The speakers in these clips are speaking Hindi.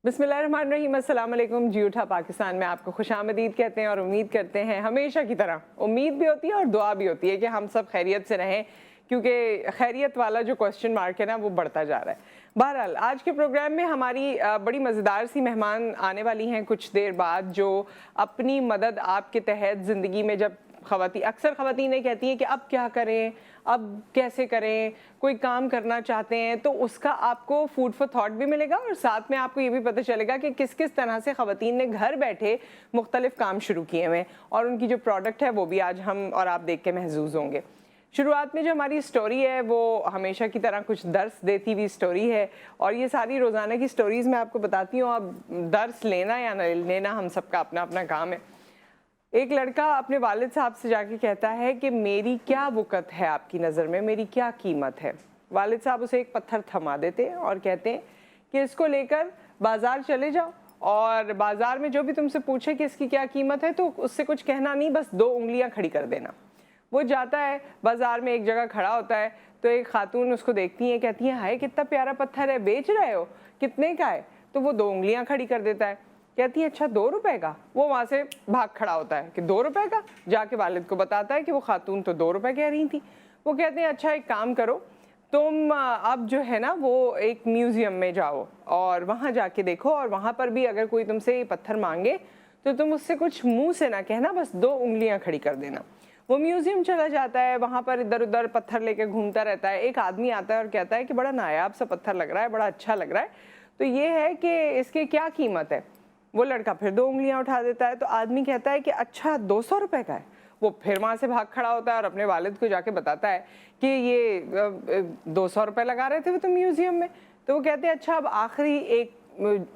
बिस्मिल्लाहिर्रहमानिर्रहीम, अस्सलाम वालेकुम। जी उठा पाकिस्तान में आपको खुशामदीद कहते हैं और उम्मीद करते हैं हमेशा की तरह उम्मीद भी होती है और दुआ भी होती है कि हम सब खैरियत से रहें, क्योंकि खैरियत वाला जो क्वेश्चन मार्क है ना वो बढ़ता जा रहा है। बहरहाल आज के प्रोग्राम में हमारी बड़ी मज़ेदार सी मेहमान आने वाली हैं कुछ देर बाद, जो अपनी मदद आपके तहत ज़िंदगी में जब अक्सर ख़वातीनें कहती हैं कि अब क्या करें, अब कैसे करें, कोई काम करना चाहते हैं तो उसका आपको फूड फॉर थॉट भी मिलेगा और साथ में आपको ये भी पता चलेगा कि किस किस तरह से ख़वातीन ने घर बैठे मुख्तलिफ काम शुरू किए हुए और उनकी जो प्रोडक्ट है वो भी आज हम और आप देख के महजूज होंगे। शुरुआत में जो हमारी स्टोरी है वो हमेशा की तरह कुछ दर्स देती हुई स्टोरी है और ये सारी रोज़ाना की स्टोरीज़ मैं आपको बताती हूँ। अब दर्स लेना या न लेना हम सबका अपना अपना काम है। एक लड़का अपने वालिद साहब से जाके कहता है कि मेरी क्या वक़्त है आपकी नज़र में, मेरी क्या कीमत है। वालिद साहब उसे एक पत्थर थमा देते हैं और कहते हैं कि इसको लेकर बाज़ार चले जाओ और बाज़ार में जो भी तुमसे पूछे कि इसकी क्या कीमत है तो उससे कुछ कहना नहीं, बस 2 उंगलियां खड़ी कर देना। वो जाता है बाज़ार में, एक जगह खड़ा होता है तो एक खातून उसको देखती है, कहती है हाय कितना प्यारा पत्थर है, बेच रहे हो, कितने का है? तो वो 2 उंगलियां खड़ी कर देता है। कहती है अच्छा 2 रुपए का? वो वहाँ से भाग खड़ा होता है कि 2 रुपए का? जाके वालिद को बताता है कि वो खातून तो 2 रुपए कह रही थी। वो कहते हैं अच्छा एक काम करो, तुम अब जो है ना वो एक म्यूज़ियम में जाओ और वहाँ जाके देखो और वहाँ पर भी अगर कोई तुमसे ये पत्थर मांगे तो तुम उससे कुछ मुँह से ना कहना, बस 2 उंगलियाँ खड़ी कर देना। वो म्यूज़ियम चला जाता है, वहाँ पर इधर उधर पत्थर लेके घूमता रहता है। एक आदमी आता है और कहता है कि बड़ा नायाब सा पत्थर लग रहा है, बड़ा अच्छा लग रहा है, तो ये है कि इसकी क्या कीमत है? वो लड़का फिर 2 उंगलियां उठा देता है। तो आदमी कहता है कि अच्छा 200 रुपए का है। वो फिर वहाँ से भाग खड़ा होता है और अपने वालिद को जाके बताता है कि ये 200 रुपये लगा रहे थे वो तो म्यूज़ियम में। तो वो कहते हैं अच्छा अब आखिरी एक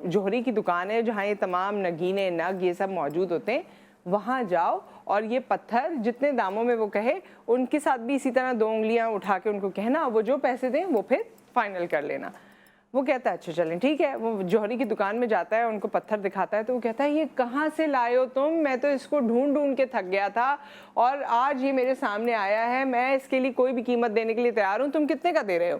जोहरी की दुकान है जहाँ ये तमाम नगीने नग ये सब मौजूद होते हैं, वहाँ जाओ और ये पत्थर जितने दामों में वो कहे उनके साथ भी इसी तरह 2 उंगलियाँ उठा के उनको कहना, वो जो पैसे दें वो फिर फाइनल कर लेना। वो कहता है अच्छा चलें ठीक है। वो जौहरी की दुकान में जाता है, उनको पत्थर दिखाता है तो वो कहता है ये कहाँ से लाए हो तुम? मैं तो इसको ढूंढ ढूंढ के थक गया था और आज ये मेरे सामने आया है, मैं इसके लिए कोई भी कीमत देने के लिए तैयार हूँ, तुम कितने का दे रहे हो?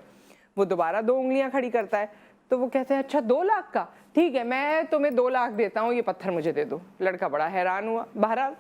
वो दोबारा 2 उंगलियां खड़ी करता है। तो वो कहते हैं अच्छा 2 लाख का? ठीक है मैं तुम्हें 2 लाख देता हूँ, ये पत्थर मुझे दे दो। लड़का बड़ा हैरान हुआ। बहरहाल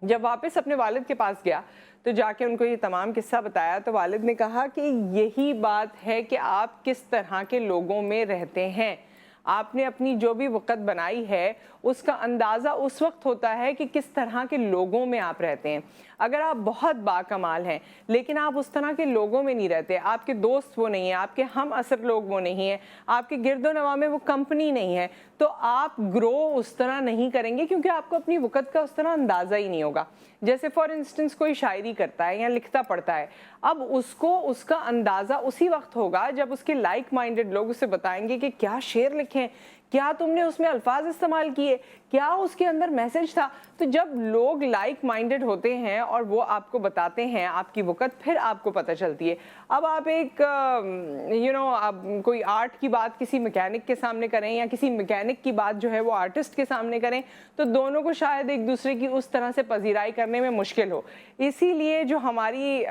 जब वापस अपने वालिद के पास गया तो जाके उनको ये तमाम किस्सा बताया तो वालिद ने कहा कि यही बात है कि आप किस तरह के लोगों में रहते हैं। आपने अपनी जो भी वक़्त बनाई है उसका अंदाज़ा उस वक्त होता है कि किस तरह के लोगों में आप रहते हैं। अगर आप बहुत बाकमाल हैं लेकिन आप उस तरह के लोगों में नहीं रहते, आपके दोस्त वो नहीं है, आपके हम असर लोग वो नहीं है, आपके गिरदो नवा में वो कंपनी नहीं है, तो आप ग्रो उस तरह नहीं करेंगे क्योंकि आपको अपनी वक़्त का उस तरह अंदाज़ा ही नहीं होगा। जैसे फॉर इंस्टेंस कोई शायरी करता है या लिखता पढ़ता है, अब उसको उसका अंदाज़ा उसी वक्त होगा जब उसके लाइक माइंडेड लोग उसे बताएंगे कि क्या शेर लिखें, क्या तुमने उसमें अल्फाज इस्तेमाल किए, क्या उसके अंदर मैसेज था। तो जब लोग लाइक माइंडेड होते हैं और वो आपको बताते हैं आपकी वक़्त, फिर आपको पता चलती है। अब आप एक अब कोई आर्ट की बात किसी मैकेनिक के सामने करें या किसी मैकेनिक की बात जो है वो आर्टिस्ट के सामने करें तो दोनों को शायद एक दूसरे की उस तरह से पजीराई करने में मुश्किल हो। इसीलिए जो हमारी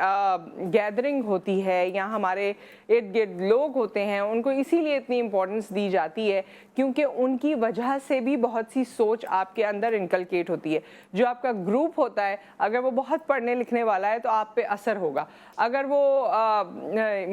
गैदरिंग होती है या हमारे इर्द गिर्द लोग होते हैं उनको इसीलिए इतनी इम्पोर्टेंस दी जाती है क्योंकि उनकी वजह से भी बहुत सी सोच आपके अंदर इनकलकेट होती है। जो आपका ग्रुप होता है अगर वो बहुत पढ़ने लिखने वाला है तो आप पे असर होगा, अगर वो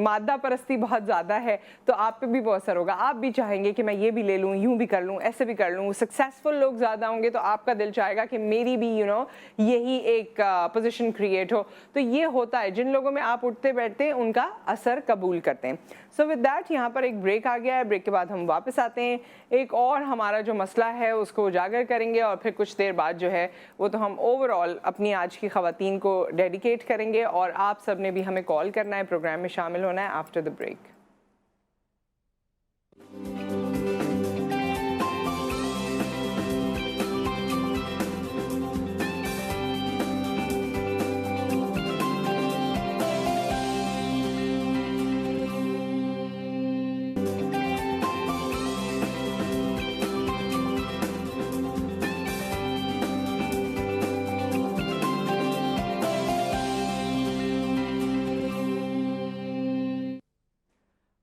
मादा परस्ती बहुत ज़्यादा है तो आप पे भी वो असर होगा। आप भी चाहेंगे कि मैं ये भी ले लूँ, यूँ भी कर लूँ, ऐसे भी कर लूँ। सक्सेसफुल लोग ज़्यादा होंगे तो आपका दिल चाहेगा कि मेरी भी यही एक पोजीशन क्रिएट हो। तो ये होता है, जिन लोगों में आप उठते बैठते हैं उनका असर कबूल करते हैं। सो विद दैट यहाँ पर एक ब्रेक आ गया है, ब्रेक के बाद हम वापस आते हैं, एक और हमारा जो मसला है उसको उजागर करेंगे और फिर कुछ देर बाद जो है वो तो हम ओवरऑल अपनी आज की ख़वातीन को डेडिकेट करेंगे और आप सब ने भी हमें कॉल करना है, प्रोग्राम में शामिल होना है after the break.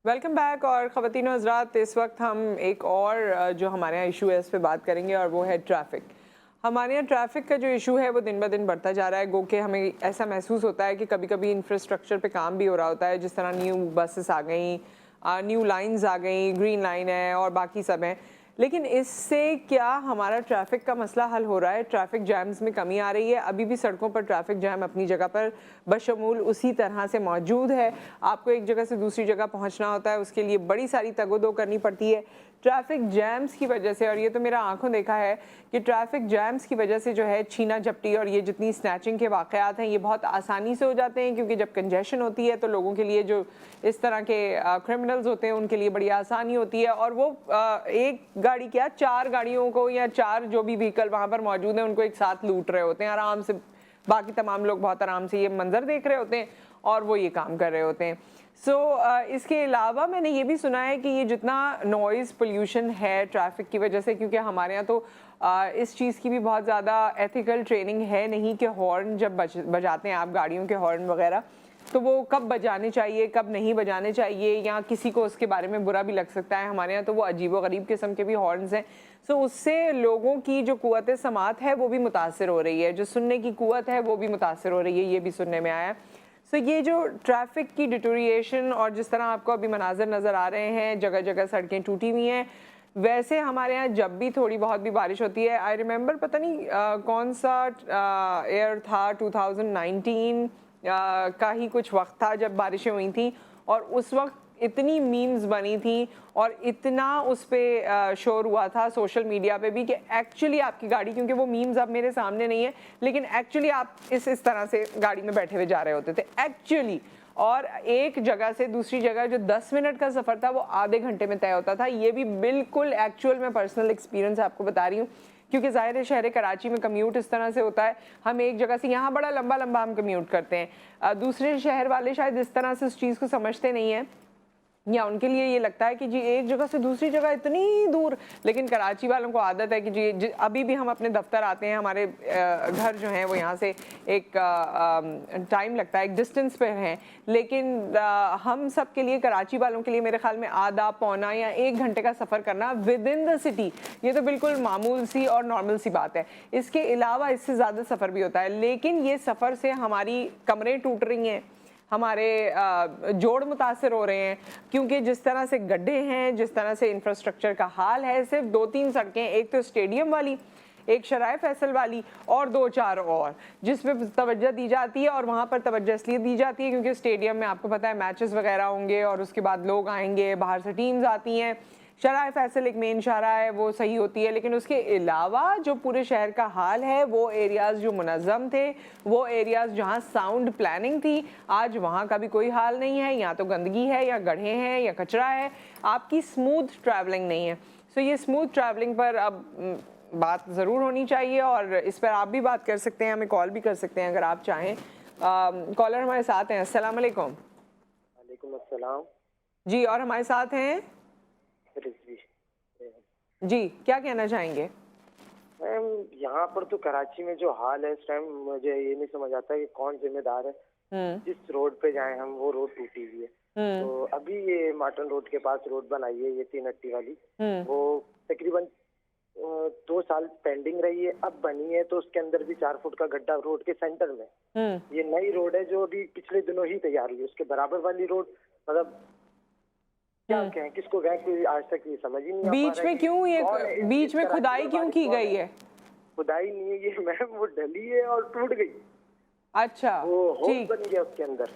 Welcome back. और ख़वातीन हज़रात, इस वक्त हम एक और जो हमारे यहाँ इशू है इस पर बात करेंगे और वो है ट्रैफ़िक। हमारे यहाँ ट्रैफ़िक का जो इशू है वो दिन ब दिन बढ़ता जा रहा है। गो के हमें ऐसा महसूस होता है कि कभी कभी इंफ्रास्ट्रक्चर पे काम भी हो रहा होता है, जिस तरह न्यू बसेस आ गई, न्यू लाइंस आ गई, ग्रीन लाइन है और बाकी सब हैं। लेकिन इससे क्या हमारा ट्रैफ़िक का मसला हल हो रहा है? ट्रैफ़िक जैम्स में कमी आ रही है? अभी भी सड़कों पर ट्रैफ़िक जैम अपनी जगह पर बशमूल उसी तरह से मौजूद है। आपको एक जगह से दूसरी जगह पहुंचना होता है, उसके लिए बड़ी सारी तगोदो करनी पड़ती है ट्रैफ़िक जैम्स की वजह से। और ये तो मेरा आंखों देखा है कि ट्रैफ़िक जैम्स की वजह से जो है छीना झपटी और ये जितनी स्नैचिंग के वाक़यात हैं ये बहुत आसानी से हो जाते हैं, क्योंकि जब कंजेशन होती है तो लोगों के लिए, जो इस तरह के क्रिमिनल्स होते हैं, उनके लिए बड़ी आसानी होती है। और वो एक गाड़ी क्या, 4 गाड़ियों को या 4 जो भी व्हीकल वहाँ पर मौजूद हैं उनको एक साथ लूट रहे होते हैं आराम से। बाकी तमाम लोग बहुत आराम से ये मंजर देख रहे होते हैं और वो ये काम कर रहे होते हैं। इसके अलावा मैंने ये भी सुना है कि ये जितना नॉइज़ पोल्यूशन है ट्रैफ़िक की वजह से, क्योंकि हमारे यहाँ तो इस चीज़ की भी बहुत ज़्यादा एथिकल ट्रेनिंग है नहीं कि हॉर्न जब बजाते हैं आप गाड़ियों के हॉर्न वगैरह, तो वो कब बजाने चाहिए कब नहीं बजाने चाहिए, या किसी को उसके बारे में बुरा भी लग सकता है। हमारे यहाँ तो वो अजीबो-गरीब किस्म के भी हॉर्न्स हैं। उससे लोगों की जो क़ुव्वत समात है वो भी मुतासिर हो रही है, जो सुनने की क़ुव्वत है वो भी मुतासिर हो रही है, ये भी सुनने में आया। ये जो ट्रैफ़िक की डिटोरिएशन और जिस तरह आपको अभी मनाज़र नज़र आ रहे हैं, जगह जगह सड़कें टूटी हुई हैं। वैसे हमारे यहाँ जब भी थोड़ी बहुत भी बारिश होती है, आई रिमेंबर पता नहीं कौन सा ईयर था, 2019 का ही कुछ वक्त था जब बारिशें हुई थी, और उस वक्त इतनी मीम्स बनी थी और इतना उस पर शोर हुआ था सोशल मीडिया पे भी कि एक्चुअली आपकी गाड़ी, क्योंकि वो मीम्स अब मेरे सामने नहीं है, लेकिन एक्चुअली आप इस तरह से गाड़ी में बैठे हुए जा रहे होते थे एक्चुअली, और एक जगह से दूसरी जगह जो 10 मिनट का सफ़र था वो आधे घंटे में तय होता था। ये भी बिल्कुल एक्चुअल में पर्सनल एक्सपीरियंस आपको बता रही हूँ, क्योंकि ज़ाहिर है शहर कराची में कम्यूट इस तरह से होता है। हम एक जगह से, यहाँ बड़ा लंबा लंबा हम कम्यूट करते हैं, दूसरे शहर वाले शायद इस तरह से उस चीज़ को समझते नहीं हैं, या उनके लिए ये लगता है कि जी एक जगह से दूसरी जगह इतनी दूर। लेकिन कराची वालों को आदत है कि जी अभी भी हम अपने दफ्तर आते हैं, हमारे घर जो हैं वो यहाँ से एक टाइम लगता है, एक डिस्टेंस पर हैं, लेकिन हम सब के लिए, कराची वालों के लिए मेरे ख्याल में आधा पौना या 1 घंटे का सफ़र करना विद इन द सिटी, ये तो बिल्कुल मामूल सी और नॉर्मल सी बात है। इसके अलावा इससे ज़्यादा सफ़र भी होता है, लेकिन ये सफ़र से हमारी कमरें टूट रही हैं, हमारे जोड़ मुतासिर हो रहे हैं, क्योंकि जिस तरह से गड्ढे हैं, जिस तरह से इंफ्रास्ट्रक्चर का हाल है। सिर्फ 2-3 सड़कें, एक तो स्टेडियम वाली, एक शराय फैसल वाली, और 2-4 और जिसमें तवज्जो दी जाती है। और वहाँ पर तवज्जो इसलिए दी जाती है क्योंकि स्टेडियम में आपको पता है मैचेस वगैरह होंगे और उसके बाद लोग आएंगे, बाहर से टीम्स आती हैं। शराय फैसल एक मेन शाहरा है, वो सही होती है, लेकिन उसके अलावा जो पूरे शहर का हाल है, वो एरियाज़ जो मुनज़्ज़म थे, वो एरियाज़ जहाँ साउंड प्लानिंग थी, आज वहाँ का भी कोई हाल नहीं है। या तो गंदगी है, या गड्ढे हैं, या कचरा है, आपकी स्मूथ ट्रैवलिंग नहीं है। ये स्मूथ ट्रैवलिंग पर अब बात ज़रूर होनी चाहिए, और इस पर आप भी बात कर सकते हैं, हमें कॉल भी कर सकते हैं अगर आप चाहें। कॉलर हमारे साथ हैं। अस्सलाम वालेकुम। वालेकुम अस्सलाम जी, और हमारे साथ हैं जी, क्या कहना चाहेंगे? मैम, यहाँ पर तो कराची में जो हाल है इस टाइम, मुझे ये नहीं समझ आता कि कौन जिम्मेदार है। जिस रोड पे जाएं हम, वो रोड टूटी हुई है। तो अभी ये मार्टन रोड के पास रोड बनाई है, ये 3 अट्टी वाली, वो तकरीबन 2 साल पेंडिंग रही है, अब बनी है। तो उसके अंदर भी 4 फुट का गड्ढा रोड के सेंटर में। ये नई रोड है जो अभी पिछले दिनों ही तैयार हुई है। उसके बराबर वाली रोड, मतलब क्या कहें, किसको कहें, कोई आज तक ये समझ ही नहीं। बीच में क्यों ये बीच में खुदाई क्यों की गई है? खुदाई नहीं है ये मैम, वो ढली है और टूट गई। अच्छा, वो होल बन गया उसके अंदर।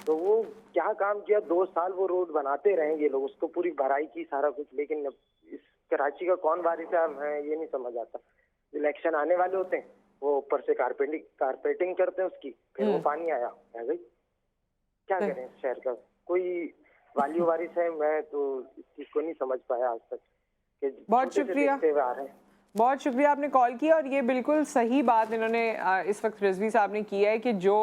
तो वो क्या काम किया, 2 साल वो रोड बनाते रहेंगे लोग, उसको पूरी भराई की सारा कुछ, लेकिन इस कराची का कौन वारिस है मैं ये नहीं समझ आता। इलेक्शन आने वाले होते हैं, वो ऊपर से कारपेटिंग करते हैं उसकी, फिर वो पानी आया है गई। क्या करें शहर का, कोई वालियो वारिस है, मैं तो इस चीज को नहीं समझ पाया आज तक। बहुत शुक्रिया, बहुत शुक्रिया आपने कॉल किया। और ये बिल्कुल सही बात इन्होंने इस वक्त रिजवी साहब ने की है कि जो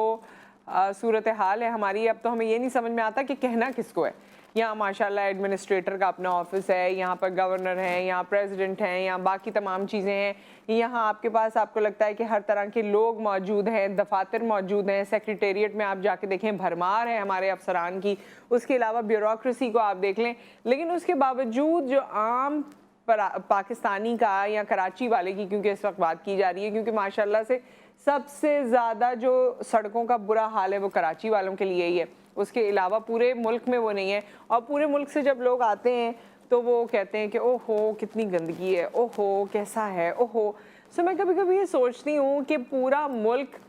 सूरत हाल है हमारी, अब तो हमें ये नहीं समझ में आता कि कहना किसको है। यहाँ माशाल्लाह एडमिनिस्ट्रेटर का अपना ऑफिस है, यहाँ पर गवर्नर हैं, यहाँ प्रेसिडेंट हैं, यहाँ बाकी तमाम चीज़ें हैं, यहाँ आपके पास आपको लगता है कि हर तरह के लोग मौजूद हैं, दफातर मौजूद हैं, सेक्रेटेरिएट में आप जाके देखें भरमार है हमारे अफसरान की, उसके अलावा ब्यूरोक्रेसी को आप देख लें। लेकिन उसके बावजूद जो आम पाकिस्तानी का या कराची वाले की, क्योंकि इस वक्त बात की जा रही है, क्योंकि माशाल्लाह से सबसे ज़्यादा जो सड़कों का बुरा हाल है वो कराची वालों के लिए ही है, उसके अलावा पूरे मुल्क में वो नहीं है। और पूरे मुल्क से जब लोग आते हैं तो वो कहते हैं कि ओहो कितनी गंदगी है, ओहो कैसा है, ओहो। सो मैं कभी कभी ये सोचती हूँ कि पूरा मुल्क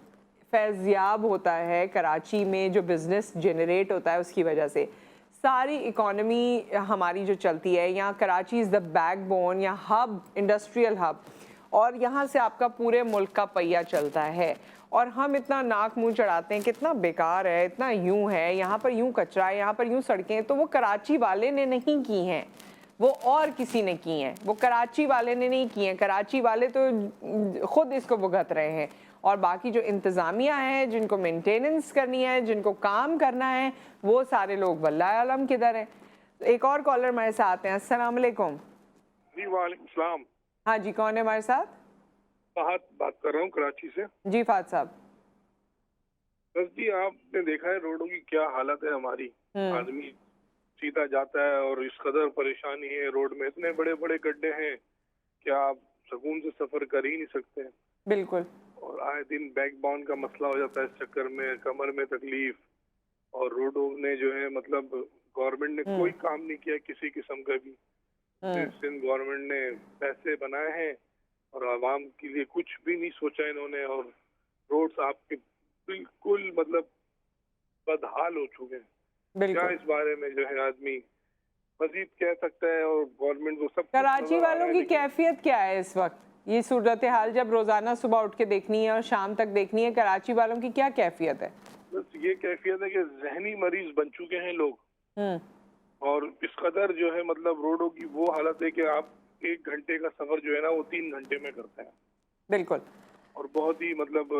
फैज़याब होता है कराची में, जो बिज़नेस जनरेट होता है उसकी वजह से सारी इकॉनमी हमारी जो चलती है। यहाँ कराची इज़ द बैकबोन या हब, इंडस्ट्रियल हब, और यहाँ से आपका पूरे मुल्क का पहिया चलता है। और हम इतना नाक मुंह चढ़ाते हैं, कितना बेकार है, इतना यूं है, यहाँ पर यूं कचरा है, यहाँ पर यूं सड़कें, तो वो कराची वाले ने नहीं की हैं, वो और किसी ने की हैं, वो कराची वाले ने नहीं की हैं। कराची वाले तो खुद इसको भुगत रहे हैं, और बाकी जो इंतज़ामिया है, जिनको मेंटेनेंस करनी है, जिनको काम करना है, वो सारे लोग वल्लाह आलम किधर है। एक और कॉलर हमारे साथ हैं। अस्सलाम वालेकुम। जी वालेकुम सलाम। हाँ जी, कौन है हमारे साथ? फहद बात कर रहा हूँ कराची से। जी फहद साहब। बस जी, आपने देखा है रोडों की क्या हालत है हमारी। आदमी सीधा जाता है और इस कदर परेशानी है, रोड में इतने बड़े बड़े गड्ढे हैं कि आप सुकून से सफर कर ही नहीं सकते। बिल्कुल। और आए दिन बैकबोन का मसला हो जाता है इस चक्कर में, कमर में तकलीफ। और रोडों ने जो है मतलब गवर्नमेंट ने कोई काम नहीं किया किसी किस्म का भी। सिंध गवर्नमेंट ने पैसे बनाए हैं और आवाम के लिए कुछ भी नहीं सोचा इन्होंने, और रोड्स आपके बिल्कुल मतलब बदहाल हो चुके हैं। क्या इस बारे में जो है आदमी मजीद कह सकता है? और गवर्नमेंट को सब कराची वालों की कैफियत क्या है इस वक्त? ये सूरत हाल जब रोजाना सुबह उठ के देखनी है और शाम तक देखनी है, कराची वालों की क्या कैफियत है? बस ये कैफियत है कि जहनी मरीज बन चुके हैं लोग, और इस कदर जो है मतलब रोडों की वो हालत है कि आप 1 घंटे का सफर जो है ना वो 3 घंटे में करते हैं। बिल्कुल। और बहुत ही मतलब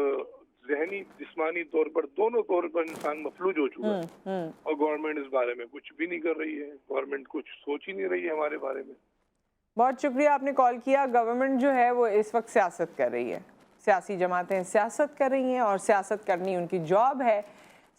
जहनी जिस्मानी तौर पर, दोनों तौर पर इंसान मफलूज हो चुका है। और गवर्नमेंट इस बारे में कुछ भी नहीं कर रही है, गवर्नमेंट कुछ सोच ही नहीं रही है हमारे बारे में। बहुत शुक्रिया आपने कॉल किया। गवर्नमेंट जो है वो इस वक्त सियासत कर रही है, सियासी जमातें सियासत कर रही हैं, और सियासत करनी उनकी जॉब है।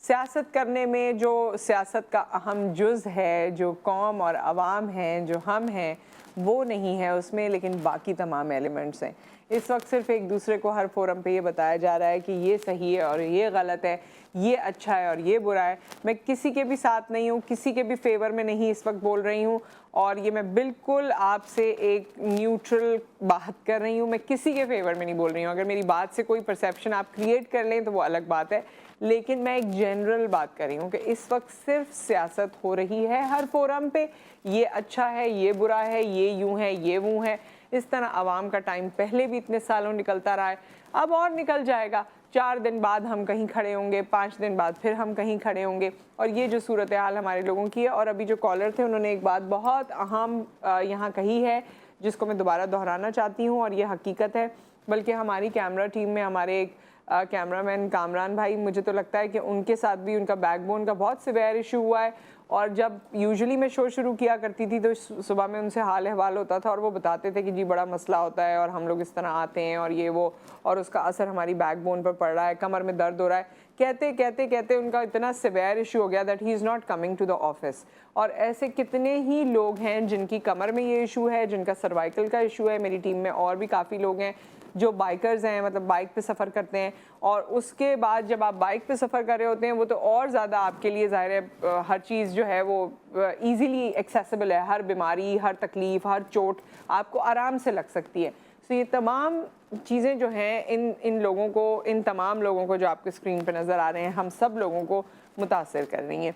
सियासत करने में जो सियासत का अहम जुज़ है, जो कौम और अवाम हैं, जो हम हैं, वो नहीं है उसमें, लेकिन बाकी तमाम एलिमेंट्स हैं। इस वक्त सिर्फ एक दूसरे को हर फोरम पे ये बताया जा रहा है कि ये सही है और ये गलत है, ये अच्छा है और ये बुरा है। मैं किसी के भी साथ नहीं हूँ, किसी के भी फेवर में नहीं इस वक्त बोल रही हूँ, और ये मैं बिल्कुल आपसे एक न्यूट्रल बात कर रही हूँ, मैं किसी के फेवर में नहीं बोल रही हूँ। अगर मेरी बात से कोई परसेप्शन आप क्रिएट कर लें तो वो अलग बात है, लेकिन मैं एक जनरल बात कर रही हूँ कि इस वक्त सिर्फ सियासत हो रही है हर फोरम पे। ये अच्छा है, ये बुरा है, ये यूं है, ये वो है। इस तरह आवाम का टाइम पहले भी इतने सालों निकलता रहा है, अब और निकल जाएगा। 4 दिन बाद हम कहीं खड़े होंगे, 5 दिन बाद फिर हम कहीं खड़े होंगे। और ये जो सूरत हाल हमारे लोगों की है, और अभी जो कॉलर थे उन्होंने एक बात बहुत अहम यहाँ कही है जिसको मैं दोबारा दोहराना चाहती हूँ, और ये हकीकत है। बल्कि हमारी कैमरा टीम में हमारे एक कैमरामैन कामरान भाई, मुझे तो लगता है कि उनके साथ भी उनका बैकबोन का बहुत सिवियर इशू हुआ है। और जब यूजुअली मैं शो शुरू किया करती थी तो सुबह में उनसे हाल अहवाल होता था, और वो बताते थे कि जी बड़ा मसला होता है और हम लोग इस तरह आते हैं और ये वो, और उसका असर हमारी बैकबोन पर पड़ रहा है, कमर में दर्द हो रहा है। कहते कहते कहते उनका इतना सिवियर इशू हो गया that he is not coming to the office. और ऐसे कितने ही लोग हैं जिनकी कमर में ये इशू है, जिनका सर्वाइकल का इशू है। मेरी टीम में और भी काफ़ी लोग हैं जो बाइकर्स हैं, मतलब बाइक पे सफ़र करते हैं, और उसके बाद जब आप बाइक पे सफ़र कर रहे होते हैं वो तो और ज़्यादा आपके लिए ज़ाहिर है हर चीज़ जो है वो ईज़िली एक्सेसिबल है। हर बीमारी, हर तकलीफ़, हर चोट आपको आराम से लग सकती है। तो ये तमाम चीज़ें जो हैं इन लोगों को, इन तमाम लोगों को जो आपके स्क्रीन पर नज़र आ रहे हैं, हम सब लोगों को मुतासर कर रही हैं।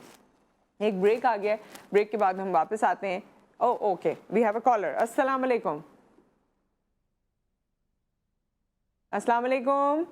एक ब्रेक आ गया, ब्रेक के बाद हम वापस आते हैं। Okay, we have a caller. अस्सलाम वालेकुम। अस्सलाम वालेकुम।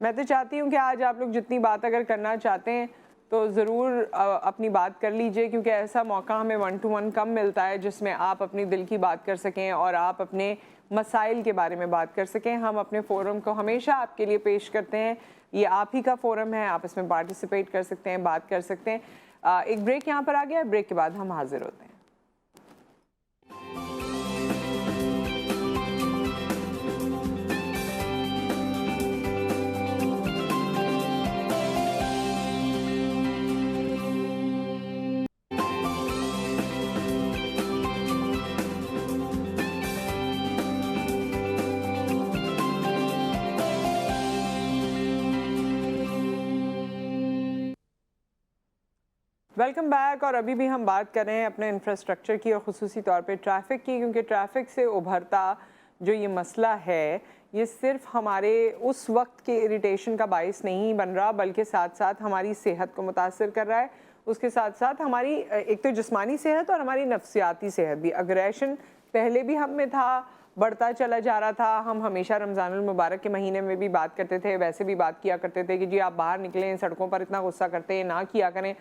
मैं तो चाहती हूँ कि आज आप लोग जितनी बात अगर करना चाहते हैं तो ज़रूर अपनी बात कर लीजिए, क्योंकि ऐसा मौका हमें 1 to 1 कम मिलता है जिसमें आप अपनी दिल की बात कर सकें और आप अपने मसाइल के बारे में बात कर सकें। हम अपने फोरम को हमेशा आपके लिए पेश करते हैं ये आप ही का फोरम है, आप इसमें पार्टिसिपेट कर सकते हैं, बात कर सकते हैं। एक ब्रेक यहाँ पर आ गया, ब्रेक के बाद हम हाजिर होते हैं। Welcome back. और अभी भी हम बात कर रहे हैं अपने इंफ्रास्ट्रक्चर की और ख़ुसूसी तौर पे ट्रैफ़िक की, क्योंकि ट्रैफ़िक से उभरता जो ये मसला है ये सिर्फ हमारे उस वक्त के इरिटेशन का बायस नहीं बन रहा, बल्कि साथ साथ हमारी सेहत को मुतासर कर रहा है। उसके साथ साथ हमारी एक तो जिस्मानी सेहत और हमारी नफ्सियाती सेहत भी। अग्रेशन पहले भी हम में था, बढ़ता चला जा रहा था। हम हमेशा रमज़ानुल मुबारक के महीने में भी बात करते थे, वैसे भी बात किया करते थे कि जी आप बाहर निकलें, सड़कों पर इतना गुस्सा करते हैं ना किया करें।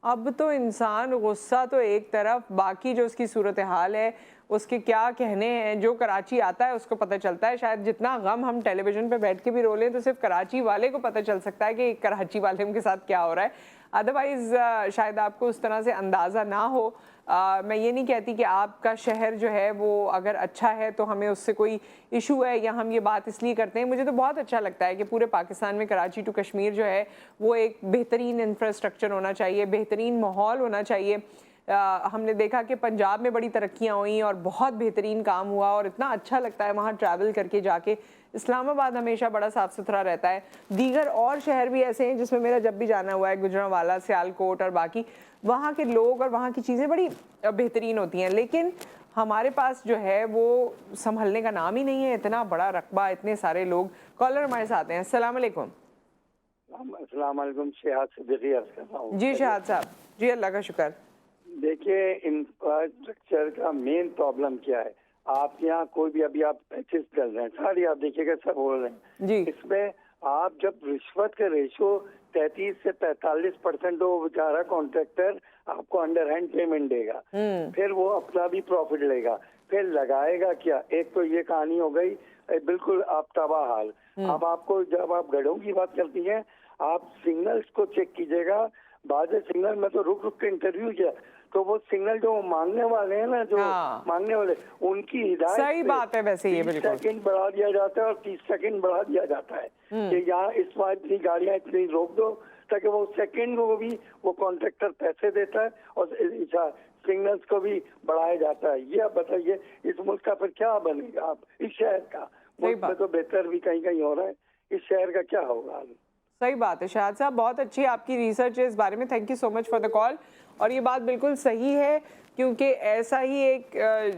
अब तो इंसान गुस्सा तो एक तरफ, बाकी जो उसकी सूरत हाल है, उसके क्या कहने हैं, जो कराची आता है उसको पता चलता है। शायद जितना गम हम टेलीविज़न पे बैठ के भी रो लें तो सिर्फ कराची वाले को पता चल सकता है कि कराची वाले के साथ क्या हो रहा है। अदरवाइज़ शायद आपको उस तरह से अंदाज़ा ना हो। मैं ये नहीं कहती कि आपका शहर जो है वो अगर अच्छा है तो हमें उससे कोई इशू है या हम ये बात इसलिए करते हैं। मुझे तो बहुत अच्छा लगता है कि पूरे पाकिस्तान में कराची टू कश्मीर जो है वो एक बेहतरीन इंफ्रास्ट्रक्चर होना चाहिए, बेहतरीन माहौल होना चाहिए। हमने देखा कि पंजाब में बड़ी तरक्कियाँ हुई और बहुत बेहतरीन काम हुआ और इतना अच्छा लगता है वहाँ ट्रैवल करके जाके। इस्लामाबाद हमेशा बड़ा साफ़ सुथरा रहता है। दीगर और शहर भी ऐसे हैं जिसमें मेरा जब भी जाना हुआ है, गुजरांवाला, सियालकोट और बाकी, वहाँ के लोग और वहाँ की चीज़ें बड़ी बेहतरीन होती हैं। लेकिन हमारे पास जो है वो संभलने का नाम ही नहीं है। इतना बड़ा रकबा, इतने सारे लोग। कॉलर हमारे साथ हैं। अस्सलाम वालेकुम। अस्सलाम वालेकुम। शहाद सिद्दीकी अर्ज़ कर रहा हूँ। जी शहाद साहब। जी अल्लाह का शुक्र। देखिए, इंफ्रास्ट्रक्चर का मेन प्रॉब्लम क्या है? आप यहाँ कोई भी, अभी आप पैचेस चल रहे हैं सारी, आप देखिएगा सब हो रहे हैं जी। इसमें आप जब रिश्वत का रेशो 33 से 45% हो, बेचारा कॉन्ट्रैक्टर आपको अंडर हैंड पेमेंट देगा, फिर वो अपना भी प्रॉफिट लेगा, फिर लगाएगा क्या? एक तो ये कहानी हो गई बिल्कुल आप तबाह हाल। अब आपको, जब आप गढ़ों की बात करती हैं, आप सिग्नल्स को चेक कीजिएगा। बाद सिग्नल में तो रुक रुक के इंटरव्यू किया, तो वो सिग्नल जो मांगने वाले हैं ना, जो मांगने वाले, उनकी हिदायत सही बात है। वैसे ये 30 सेकंड बढ़ा दिया जाता है और 30 सेकंड बढ़ा दिया जाता है कि यहाँ इस बार इतनी गाड़ियां इतनी रोक दो, ताकि वो सेकंड को भी वो कॉन्ट्रैक्टर पैसे देता है और सिग्नल्स को भी बढ़ाया जाता है। ये आप बताइए, इस मुल्क का फिर क्या बनेगा? आप इस शहर का, मुल्क में तो बेहतर भी कहीं कहीं हो रहा है, इस शहर का क्या होगा? सही बात है शहाद साहब, बहुत अच्छी आपकी रिसर्च है इस बारे में। Thank you so much for the call. और ये बात बिल्कुल सही है, क्योंकि ऐसा ही एक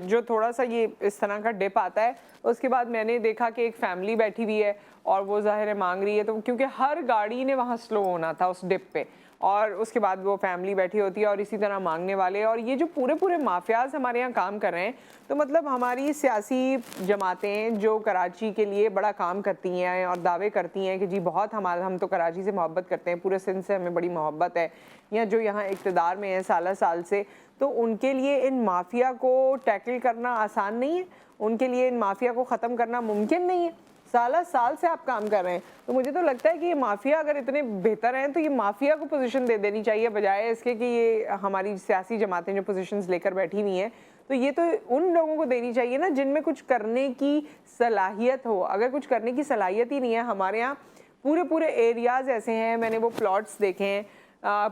जो थोड़ा सा ये इस तरह का डिप आता है, उसके बाद मैंने देखा कि एक फैमिली बैठी हुई है और वो ज़ाहिर है मांग रही है, तो क्योंकि हर गाड़ी ने वहाँ स्लो होना था उस डिप पे, और उसके बाद वो फैमिली बैठी होती है और इसी तरह मांगने वाले। और ये जो पूरे पूरे माफियाज हमारे यहाँ काम कर रहे हैं, तो मतलब हमारी सियासी जमातें जो कराची के लिए बड़ा काम करती हैं और दावे करती हैं कि जी बहुत हम तो कराची से मोहब्बत करते हैं, पूरे सिंध से हमें बड़ी मोहब्बत है, या जो यहाँ इक़्तिदार में है साल साल से, तो उनके लिए इन माफिया को टैकल करना आसान नहीं है, उनके लिए इन माफिया को ख़त्म करना मुमकिन नहीं है। साल से आप काम कर रहे हैं, तो मुझे तो लगता है कि ये माफिया अगर इतने बेहतर हैं तो ये माफिया को पोजीशन दे देनी चाहिए, बजाय इसके कि ये हमारी सियासी जमातें जो पोजीशंस लेकर बैठी हुई हैं, तो ये तो उन लोगों को देनी चाहिए ना जिनमें कुछ करने की सलाहियत हो। अगर कुछ करने की सलाहियत ही नहीं है, हमारे यहाँ पूरे एरियाज़ ऐसे हैं, मैंने वो प्लॉट्स देखे हैं,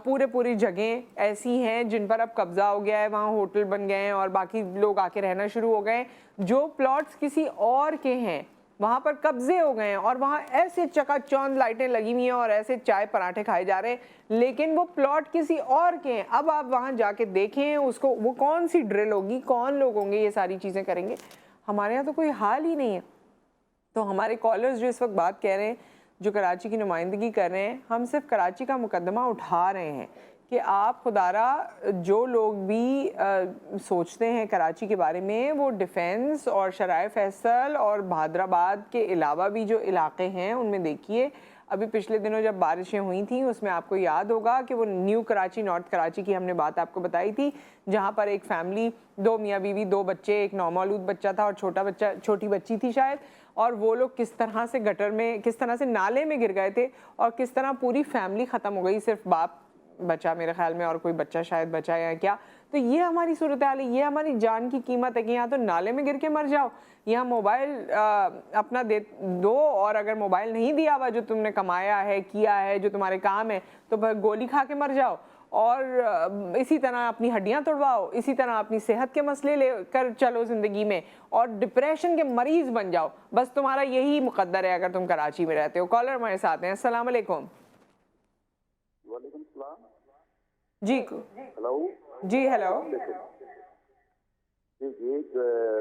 पूरी जगहें ऐसी हैं जिन पर अब कब्जा हो गया है, वहाँ होटल बन गए हैं और बाकी लोग आके रहना शुरू हो गए। जो प्लॉट्स किसी और के हैं वहाँ पर कब्जे हो गए हैं और वहाँ ऐसे चकाचौंध लाइटें लगी हुई हैं और ऐसे चाय पराठे खाए जा रहे हैं, लेकिन वो प्लॉट किसी और के हैं। अब आप वहाँ जाके देखें उसको, वो कौन सी ड्रिल होगी, कौन लोग होंगे ये सारी चीज़ें करेंगे? हमारे यहाँ तो कोई हाल ही नहीं है। तो हमारे कॉलर्स जो इस वक्त बात कह रहे हैं, जो कराची की नुमाइंदगी कर रहे हैं, हम सिर्फ कराची का मुकदमा उठा रहे हैं कि आप खुदारा जो लोग भी सोचते हैं कराची के बारे में, वो डिफेंस और शराय फैसल और भादराबाद के अलावा भी जो इलाके हैं उनमें देखिए, अभी पिछले दिनों जब बारिशें हुई थी उसमें आपको याद होगा कि वो न्यू कराची, नॉर्थ कराची की हमने बात आपको बताई थी, जहाँ पर एक फैमिली, 2 मियाँ बीवी, 2 बच्चे, एक नौमौलूद बच्चा था और छोटी बच्ची थी शायद, और वो लोग किस तरह से गटर में, किस तरह से नाले में गिर गए थे और किस तरह पूरी फैमिली ख़त्म हो गई, सिर्फ बाप बचा मेरे ख्याल में और कोई बच्चा शायद बचा या क्या। तो ये हमारी सूरत हाल है, ये हमारी जान की कीमत है कि यहाँ तो नाले में गिर के मर जाओ, यहाँ मोबाइल अपना दे दो, और अगर मोबाइल नहीं दिया हुआ जो तुमने कमाया है, किया है, जो तुम्हारे काम है, तो गोली खा के मर जाओ और इसी तरह अपनी हड्डियां तोड़वाओ, इसी तरह अपनी सेहत के मसले लेकर चलो ज़िंदगी में और डिप्रेशन के मरीज बन जाओ। बस तुम्हारा यही मुकद्दर है अगर तुम कराची में रहते हो। कॉलर हमारे साथ हैं। अस्सलाम वालेकुम। वालेकुम सलाम। जी हेलो। जी हेलो जी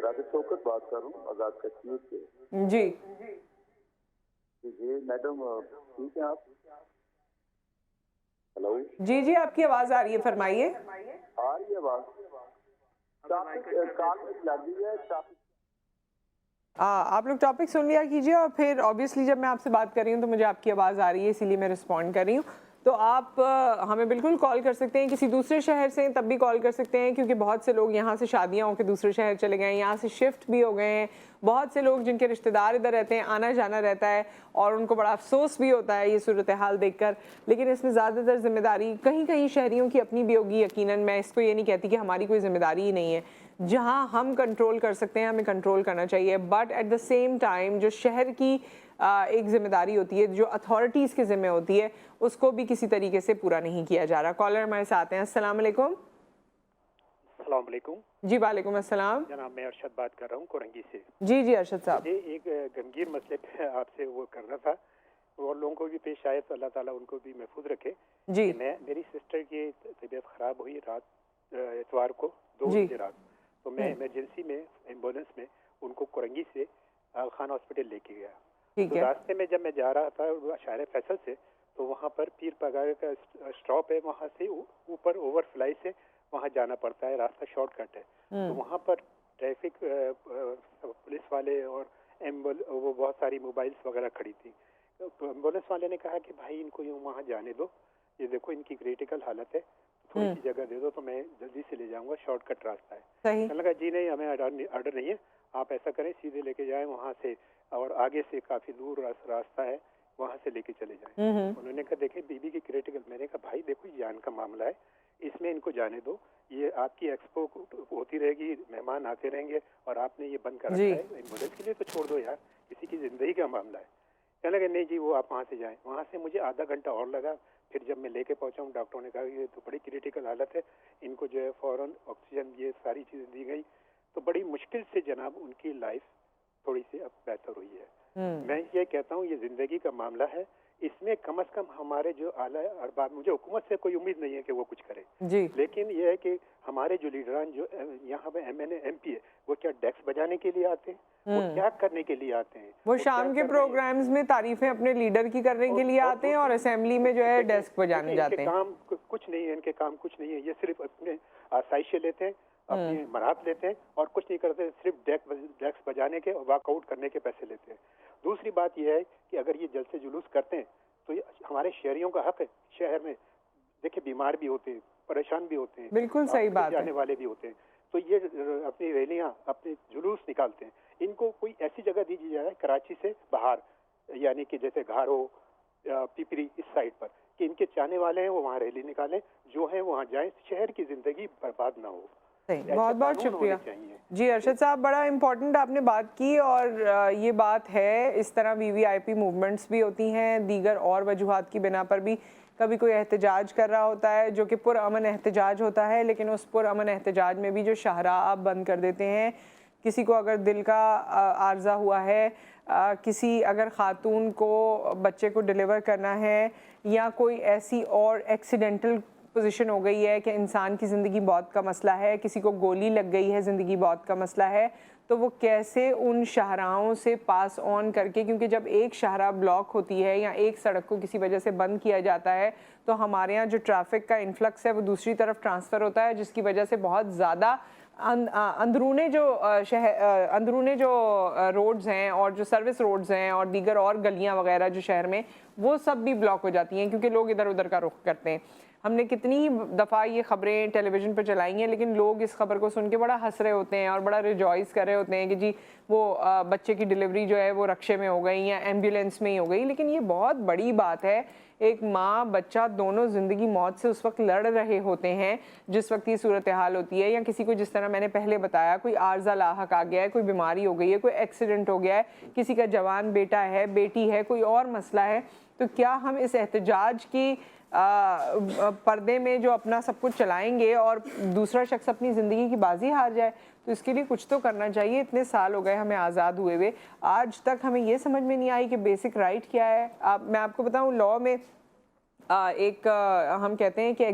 राबित शौकत बात कर रहा हूँ आज़ाद कश्मीर से। जी जी मैडम ठीक है आप? हेलो। जी जी आपकी आवाज़ आ रही है, फरमाइए। आ रही है आवाज़? कान में लगी है ट्रैफिक। आप लोग टॉपिक सुन लिया कीजिए और फिर ऑब्वियसली जब मैं आपसे बात कर रही हूँ तो मुझे आपकी आवाज़ आ रही है, इसीलिए मैं रिस्पॉन्ड कर रही हूँ। तो आप हमें बिल्कुल कॉल कर सकते हैं, किसी दूसरे शहर से तब भी कॉल कर सकते हैं, क्योंकि बहुत से लोग यहाँ से शादियाँ होकर दूसरे शहर चले गए हैं, यहाँ से शिफ्ट भी हो गए हैं। बहुत से लोग जिनके रिश्तेदार इधर रहते हैं, आना जाना रहता है और उनको बड़ा अफसोस भी होता है ये सूरत हाल देखकर। लेकिन इसमें ज़्यादातर जिम्मेदारी कहीं कहीं शहरियों की अपनी भी होगी। यकीनन मैं इसको ये नहीं कहती कि हमारी कोई जिम्मेदारी ही नहीं है। जहाँ हम कंट्रोल कर सकते हैं हमें कंट्रोल करना चाहिए, but at the same time जो शहर की एक जिम्मेदारी होती है, जो अथॉरिटीज़ की जिम्मे होती है, उसको भी किसी तरीके से पूरा नहीं किया जा रहा। कॉलर हमारे साथ हैं। अस्सलाम वालेकुम। अस्सलाम वालेकुम। जी वालेकुम अस्सलाम। जनाब मैं अरशद बात कर रहा हूँ कोरंगी से। जी जी अरशद साहब। मुझे एक गमगीन मसले पे आपसे वो करना था और लोगों को भी पेश आए तो अल्लाह ताला उनको भी महफूज रखे। जी मेरी सिस्टर की तबीयत ख़राब हुई रात इतवार को 2 बजे रात, तो मैं इमरजेंसी में एम्बुलेंस में उनको कोरंगी से खान हॉस्पिटल लेके गया। तो रास्ते में जब मैं जा रहा था शायर फैसल से, तो वहाँ पर पीर पगार का स्टॉप है, वहाँ से ऊपर ओवरफ्लाई से वहाँ जाना पड़ता है, रास्ता शॉर्टकट है। तो वहाँ पर ट्रैफिक पुलिस वाले और वो बहुत सारी मोबाइल्स वगैरह खड़ी थी। तो एम्बुलेंस वाले ने कहा कि भाई इनको यूँ वहाँ जाने दो, ये देखो इनकी क्रिटिकल हालत है, थोड़ी सी जगह दे दो तो मैं जल्दी से ले जाऊँगा, शॉर्टकट रास्ता है। मैंने लगा जी नहीं, हमें ऑर्डर नहीं है, आप ऐसा करें सीधे लेके जाएं वहाँ से, और आगे से काफ़ी दूर रास्ता है, वहाँ से लेके चले जाएं। उन्होंने कहा देखें बीबी की क्रिटिकल। मैंने कहा भाई देखो जान का मामला है, इसमें इनको जाने दो, ये आपकी एक्सपो होती रहेगी, मेहमान आते रहेंगे और आपने ये बंद कर रखा है, एम्बुलेंस के लिए तो छोड़ दो यार, किसी की ज़िंदगी का मामला है। कहने लगे नहीं जी वो आप वहाँ से जाएं। वहाँ से मुझे आधा घंटा और लगा। फिर जब मैं लेके पहुँचा हूँ, डॉक्टरों ने कहा ये तो बड़ी क्रिटिकल हालत है, इनको जो है फ़ौरन ऑक्सीजन ये सारी चीज़ें दी गई। तो बड़ी मुश्किल से जनाब उनकी लाइफ थोड़ी सी अब बेहतर हुई है। मैं ये कहता हूँ ये ज़िंदगी का मामला है, इसमें कम से कम हमारे जो आला अरबाब, मुझे हुकूमत से कोई उम्मीद नहीं है कि वो कुछ करे जी, लेकिन ये है कि हमारे जो लीडरान जो यहाँ पे MNA MP है, वो क्या डेस्क बजाने के लिए आते हैं, वो क्या करने के लिए आते हैं? वो शाम के प्रोग्राम्स में तारीफें अपने लीडर की करने के लिए आते हैं और असेंबली में जो है डेस्क बजाने जाते हैं। काम कुछ नहीं है, इनके काम कुछ नहीं है, ये सिर्फ अपने आसाइशें लेते हैं, अपनी मराहत लेते हैं और कुछ नहीं करते, सिर्फ डेस्क बजाने के और वॉकआउट करने के पैसे लेते हैं। दूसरी बात यह है कि अगर ये जलसे जुलूस करते हैं तो ये हमारे शहरियों का हक है। शहर में देखिए बीमार भी होते हैं, परेशान भी होते हैं, बिल्कुल सही बात है, जाने वाले भी होते हैं, तो ये अपनी रैलियां अपने जुलूस निकालते हैं, इनको कोई ऐसी जगह दी जाए कराची से बाहर, यानी कि जैसे घारो पिपरी इस साइड पर, कि इनके चाहने वाले हैं वो वहाँ रैली निकालें, जो है वहाँ जाएं, शहर की जिंदगी बर्बाद ना हो। बहुत बहुत शुक्रिया जी अरशद साहब, बड़ा इम्पोर्टेंट आपने बात की। और ये बात है, इस तरह VVIP मूवमेंट्स भी होती हैं, दीगर और वजूहात की बिना पर भी कभी कोई एहतजाज कर रहा होता है जो कि पुरअमन एहतजाज होता है, लेकिन उस पुरअमन एहतजाज में भी जो शाहरा आप बंद कर देते हैं, किसी को अगर दिल का आर्जा हुआ है, किसी अगर ख़ातून को बच्चे को डिलीवर करना है, या कोई ऐसी और एक्सीडेंटल पोजीशन हो गई है कि इंसान की ज़िंदगी बहुत का मसला है, किसी को गोली लग गई है, ज़िंदगी बहुत का मसला है, तो वो कैसे उन शाहराहों से पास ऑन करके, क्योंकि जब एक शाहरा ब्लॉक होती है या एक सड़क को किसी वजह से बंद किया जाता है तो हमारे यहाँ जो ट्रैफिक का इन्फ्लक्स है वो दूसरी तरफ ट्रांसफ़र होता है, जिसकी वजह से बहुत ज़्यादा अंदरूने जो रोड्स हैं और जो सर्विस रोड्स हैं और दीगर और गलियाँ वगैरह जो शहर में, वो सब भी ब्लॉक हो जाती हैं क्योंकि लोग इधर उधर का रुख करते हैं। हमने कितनी ही दफ़ा ये ख़बरें टेलीविज़न पर चलाई हैं, लेकिन लोग इस खबर को सुन के बड़ा हंस रहे होते हैं और बड़ा रिजॉइस कर रहे होते हैं कि जी वो बच्चे की डिलीवरी जो है वो रक्शे में हो गई या एम्बुलेंस में ही हो गई। लेकिन ये बहुत बड़ी बात है, एक माँ बच्चा दोनों ज़िंदगी मौत से उस वक्त लड़ रहे होते हैं जिस वक्त ये सूरत हाल होती है, या किसी को जिस तरह मैंने पहले बताया कोई आर्जा लाहक आ गया है, कोई बीमारी हो गई है, कोई एक्सीडेंट हो गया है, किसी का जवान बेटा है, बेटी है, कोई और मसला है, तो क्या हम इस एहतजाज की पर्दे में जो अपना सब कुछ चलाएंगे और दूसरा शख्स अपनी ज़िंदगी की बाजी हार जाए? तो इसके लिए कुछ तो करना चाहिए। इतने साल हो गए हमें आज़ाद हुए हुए, आज तक हमें ये समझ में नहीं आई कि बेसिक राइट क्या है। मैं आपको बताऊं, लॉ में हम कहते हैं कि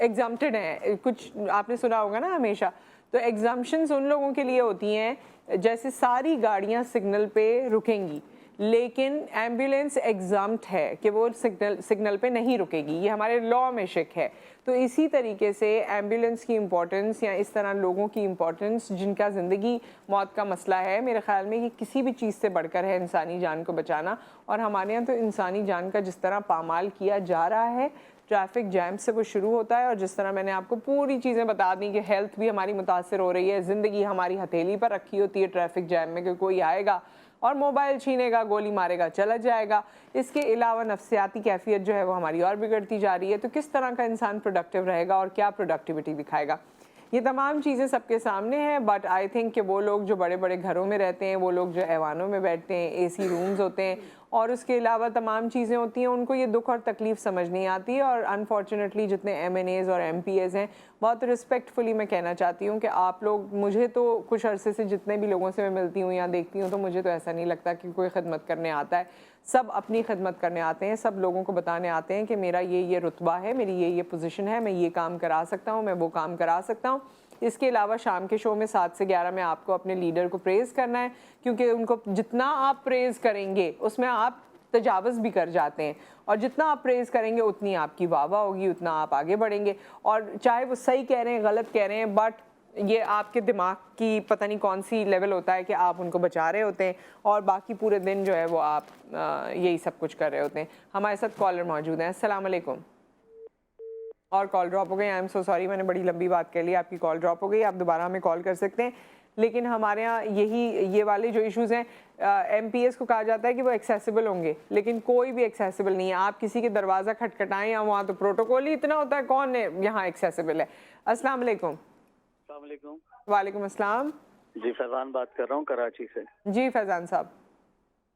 एग्जम्प्टेड है, कुछ आपने सुना होगा ना हमेशा। तो एग्जम्पशंस उन लोगों के लिए होती हैं जैसे सारी गाड़ियां सिग्नल पे रुकेंगी, लेकिन एम्बुलेंस एग्जम्प्ट है कि वो सिग्नल पे नहीं रुकेगी, ये हमारे लॉ में शिक है। तो इसी तरीके से एम्बुलेंस की इम्पोर्टेंस या इस तरह लोगों की इम्पोर्टेंस जिनका ज़िंदगी मौत का मसला है, मेरे ख़्याल में ये किसी भी चीज़ से बढ़कर है इंसानी जान को बचाना। और हमारे यहाँ तो इंसानी जान का जिस तरह पामाल किया जा रहा है, ट्रैफिक जैम से वो शुरू होता है, और जिस तरह मैंने आपको पूरी चीज़ें बता दी कि हेल्थ भी हमारी मुतासर हो रही है, ज़िंदगी हमारी हथेली पर रखी होती है ट्रैफिक जैम में कि कोई आएगा और मोबाइल छीनेगा, गोली मारेगा, चला जाएगा। इसके अलावा नफ्सियाती कैफियत जो है वो हमारी और बिगड़ती जा रही है। तो किस तरह का इंसान प्रोडक्टिव रहेगा और क्या प्रोडक्टिविटी दिखाएगा? ये तमाम चीज़ें सबके सामने हैं। बट आई थिंक कि वो लोग जो बड़े बड़े घरों में रहते हैं, वो लोग जो ऐवानों में बैठते हैं, एसी रूम्स होते हैं और उसके अलावा तमाम चीज़ें होती हैं, उनको ये दुख और तकलीफ़ समझ नहीं आती है। और अनफॉर्चुनेटली जितने MNAs और MPAs हैं, बहुत रिस्पेक्टफुली मैं कहना चाहती हूँ कि आप लोग, मुझे तो कुछ अरसे से जितने भी लोगों से मैं मिलती हूँ या देखती हूँ, तो मुझे तो ऐसा नहीं लगता कि कोई खिदमत करने आता है। सब अपनी खिदमत करने आते हैं, सब लोगों को बताने आते हैं कि मेरा ये रुतबा है, मेरी ये पोजीशन है, मैं ये काम करा सकता हूँ, मैं वो काम करा सकता हूँ। इसके अलावा शाम के शो में 7 से 11 में आपको अपने लीडर को प्रेज़ करना है, क्योंकि उनको जितना आप प्रेज़ करेंगे उसमें आप तजावज़ भी कर जाते हैं, और जितना आप प्रेज़ करेंगे उतनी आपकी वाह वाह होगी, उतना आप आगे बढ़ेंगे। और चाहे वो सही कह रहे हैं, गलत कह रहे हैं, बट ये आपके दिमाग की पता नहीं कौन सी लेवल होता है कि आप उनको बचा रहे होते हैं और बाकी पूरे दिन जो है वो आप यही सब कुछ कर रहे होते हैं। हमारे साथ कॉलर मौजूद हैं। अस्सलाम वालेकुम। और कॉल ड्रॉप हो गई, आई एम सो सॉरी, मैंने बड़ी लंबी बात कर ली, आपकी कॉल ड्रॉप हो गई। आप दोबारा हमें कॉल कर सकते हैं। लेकिन हमारे यहाँ ये वाले जो इश्यूज़ हैं, MPAs को कहा जाता है कि वो एक्सेसिबल होंगे, लेकिन कोई भी एक्सेसिबल नहीं है। आप किसी के दरवाज़ा खटखटाएं या वहाँ तो प्रोटोकॉल ही इतना होता है, कौन है यहाँ एक्सेसिबल है? अस्सलाम वालेकुम। वालेकुम अस्सलाम। जी फैजान बात कर रहा हूँ कराची से। जी फैजान साहब।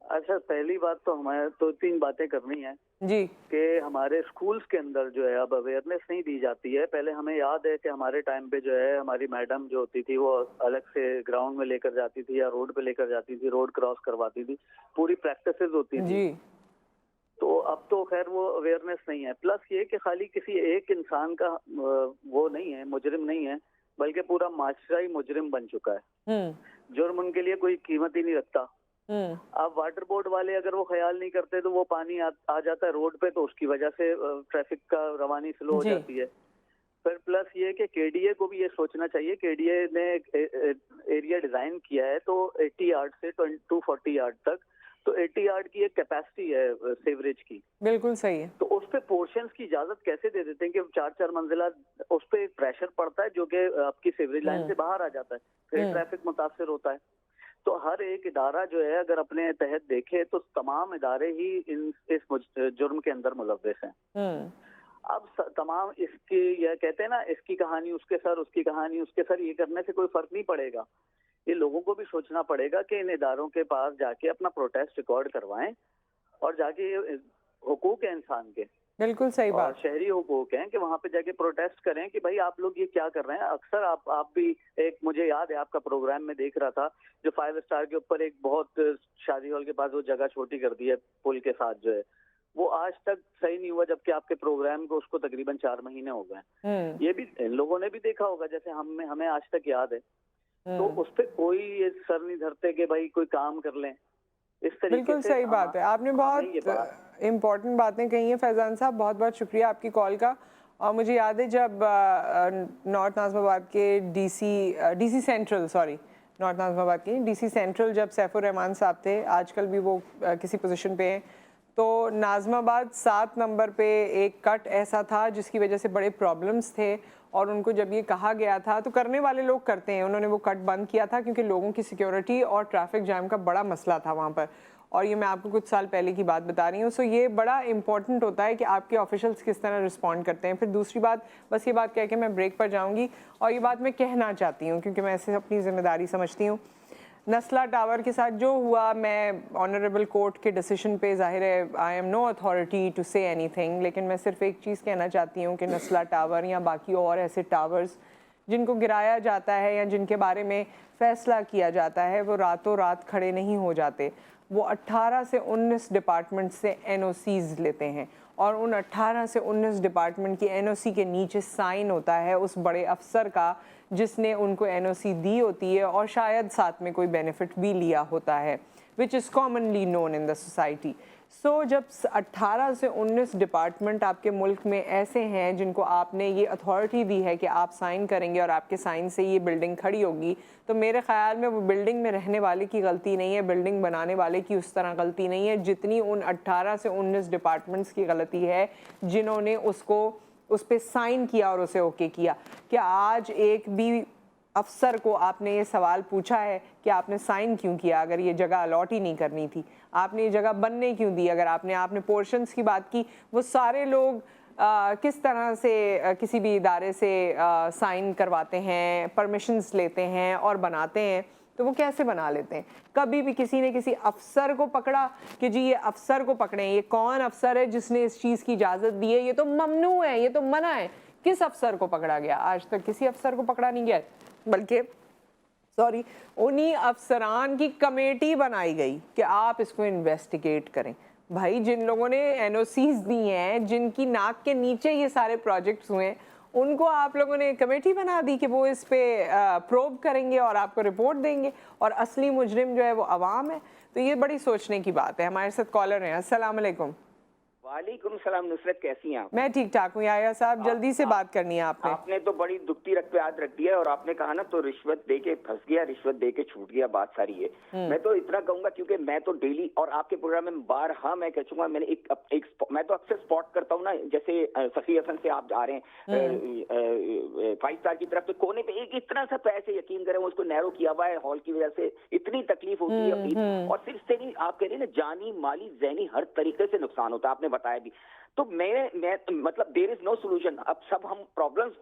अच्छा, पहली बात तो हमारे तो 3 बातें करनी है जी कि हमारे स्कूल्स के अंदर जो है अब अवेयरनेस नहीं दी जाती है। पहले हमें याद है कि हमारे टाइम पे जो है हमारी मैडम जो होती थी वो अलग से ग्राउंड में लेकर जाती थी या रोड पे लेकर जाती थी, रोड क्रॉस करवाती थी, पूरी प्रैक्टिसेस होती थी जी। तो अब तो खैर वो अवेयरनेस नहीं है। प्लस ये कि खाली किसी एक इंसान का वो नहीं है, मुजरिम नहीं है, बल्कि पूरा माशरा ही मुजरिम बन चुका है। जुर्म उनके लिए कोई कीमत ही नहीं रखता। अब वाटर बोर्ड वाले अगर वो ख्याल नहीं करते तो वो पानी आ जाता है रोड पे, तो उसकी वजह से ट्रैफिक का रवानी स्लो हो जाती है। फिर प्लस ये कि KDA को भी ये सोचना चाहिए। KDA ने एरिया डिजाइन किया है तो 80 यार्ड से 240 यार्ड तक, तो 80 यार्ड की एक कैपेसिटी है सीवरेज की। बिल्कुल सही है। तो उस पे पोर्शंस की इजाजत कैसे दे देते हैं कि 4-4 मंजिला उस पे प्रेशर पड़ता है जो कि आपकी सीवरेज लाइन से बाहर आ जाता है, फिर ट्रैफिक मुतासर होता है। तो हर एक इदारा जो है अगर अपने तहत देखे तो तमाम इदारे ही इस जुर्म के अंदर मुलव्वस हैं। अब तमाम इसकी यह कहते हैं ना, इसकी कहानी उसके सर, उसकी कहानी उसके सर, ये करने से कोई फर्क नहीं पड़ेगा। ये लोगों को भी सोचना पड़ेगा कि इन इदारों के पास जाके अपना प्रोटेस्ट रिकॉर्ड करवाएं और जाके हुकूक है इंसान के, बिल्कुल सही बात, शहरी हुकूक हैं कि वहाँ पे जाके प्रोटेस्ट करें कि भाई आप लोग ये क्या कर रहे हैं। अक्सर आप भी एक, मुझे याद है आपका प्रोग्राम में देख रहा था जो 5 स्टार के ऊपर एक बहुत शादी हॉल के पास वो जगह छोटी कर दी है पुल के साथ जो है, वो आज तक सही नहीं हुआ, जबकि आपके प्रोग्राम को उसको तकरीबन 4 महीने हो गए। ये भी इन लोगों ने भी देखा होगा, जैसे हमें आज तक याद है। तो उस पर कोई सर नहीं धरते कि भाई कोई काम कर लें इस तरीके। बिल्कुल सही बात है, आपने बहुत इम्पोर्टेंट बातें कही हैं फैजान साहब, बहुत बहुत शुक्रिया आपकी कॉल का। और मुझे याद है जब नॉर्थ नाज़िमाबाद के DC central, sorry north Nazimabad की DC सेंट्रल, जब सैफुर रहमान साहब थे, आजकल भी वो किसी पोजीशन पे हैं, तो नाज़माबाद 7 नंबर पे एक कट ऐसा था जिसकी वजह से बड़े प्रॉब्लम्स थे, और उनको जब ये कहा गया था, तो करने वाले लोग करते हैं, उन्होंने वो कट बंद किया था क्योंकि लोगों की सिक्योरिटी और ट्रैफिक जैम का बड़ा मसला था वहाँ पर, और ये मैं आपको कुछ साल पहले की बात बता रही हूँ। सो ये बड़ा इंपॉर्टेंट होता है कि आपके ऑफिशियल्स किस तरह रिस्पॉन्ड करते हैं। फिर दूसरी बात, बस ये बात कह के मैं ब्रेक पर जाऊँगी, और ये बात मैं कहना चाहती हूँ क्योंकि मैं ऐसे अपनी जिम्मेदारी समझती हूँ। नस्ला टावर के साथ जो हुआ, मैं ऑनरेबल कोर्ट के डिसीजन पे, ज़ाहिर है I am no authority to say anything, लेकिन मैं सिर्फ एक चीज़ कहना चाहती हूँ कि नस्ला टावर या बाकी और ऐसे टावर्स जिनको गिराया जाता है या जिनके बारे में फ़ैसला किया जाता है, वो रातों रात खड़े नहीं हो जाते। वो 18 से 19 डिपार्टमेंट से NOCs लेते हैं, और उन 18 से 19 डिपार्टमेंट की NOC के नीचे साइन होता है उस बड़े अफसर का जिसने उनको NOC दी होती है, और शायद साथ में कोई बेनिफिट भी लिया होता है, which is commonly known in the society. So जब 18 से 19 डिपार्टमेंट आपके मुल्क में ऐसे हैं जिनको आपने ये अथॉरिटी दी है कि आप साइन करेंगे और आपके साइन से ये बिल्डिंग खड़ी होगी, तो मेरे ख़्याल में वो बिल्डिंग में रहने वाले की गलती नहीं है, बिल्डिंग बनाने वाले की उस तरह गलती नहीं है जितनी उन 18 से 19 डिपार्टमेंट्स की गलती है जिन्होंने उसको उस पर साइन किया और उसे ओके किया। क्या आज एक भी अफसर को आपने ये सवाल पूछा है कि आपने साइन क्यों किया? अगर ये जगह अलॉट ही नहीं करनी थी, आपने ये जगह बनने क्यों दी? अगर आपने पोर्शंस की बात की, वो सारे लोग किस तरह से किसी भी इदारे से साइन करवाते हैं, परमिशंस लेते हैं और बनाते हैं, तो वो कैसे बना लेते हैं? कभी भी किसी ने किसी अफसर को पकड़ा कि जी ये अफसर को पकड़े, ये कौन अफसर है जिसने इस चीज़ की इजाज़त दी है, ये तो ममनू है, ये तो मना है, किस अफसर को पकड़ा गया? आज तक किसी अफसर को पकड़ा नहीं गया, बल्कि उन्हीं अफसरान की कमेटी बनाई गई कि आप इसको इन्वेस्टिगेट करें। भाई, जिन लोगों ने NOCs दी हैं, जिनकी नाक के नीचे ये सारे प्रोजेक्ट्स हुए हैं, उनको आप लोगों ने कमेटी बना दी कि वो इस पे प्रोब करेंगे और आपको रिपोर्ट देंगे, और असली मुजरिम जो है वो अवाम है। तो ये बड़ी सोचने की बात है। हमारे साथ कॉलर हैं। अस्सलाम वालेकुम। वालेकुम सलाम। नुसरत, कैसी हैं आप? मैं ठीक ठाक हूँ। याया साहब, जल्दी से बात करनी है आपने। आपने तो बड़ी दुखती रख पे हाथ रख दिया, और आपने कहा ना तो रिश्वत दे के फंस गया, रिश्वत दे के छूट गया, बात सारी है। मैं तो इतना कहूंगा, क्योंकि मैं तो डेली और आपके प्रोग्राम में बारहा मैं कह चुका, मैंने मैं तो अक्सर स्पॉट करता हूँ ना, जैसे सफी हसन से आप जा रहे हैं 5 स्टार की तरफ, तो कोने पे एक इतना सा पैसे, यकीन करें, उसको नैरो किया हुआ है हॉल की वजह से, इतनी तकलीफ होती है। और सिर्फ से नहीं, आप कह रहे हैं ना, जानी माली जहनी हर तरीके से नुकसान होता है, आपने बताया भी। तो मैं मतलब देयर इज नो सोल्यूशन। अब सब हम प्रॉब्लम्स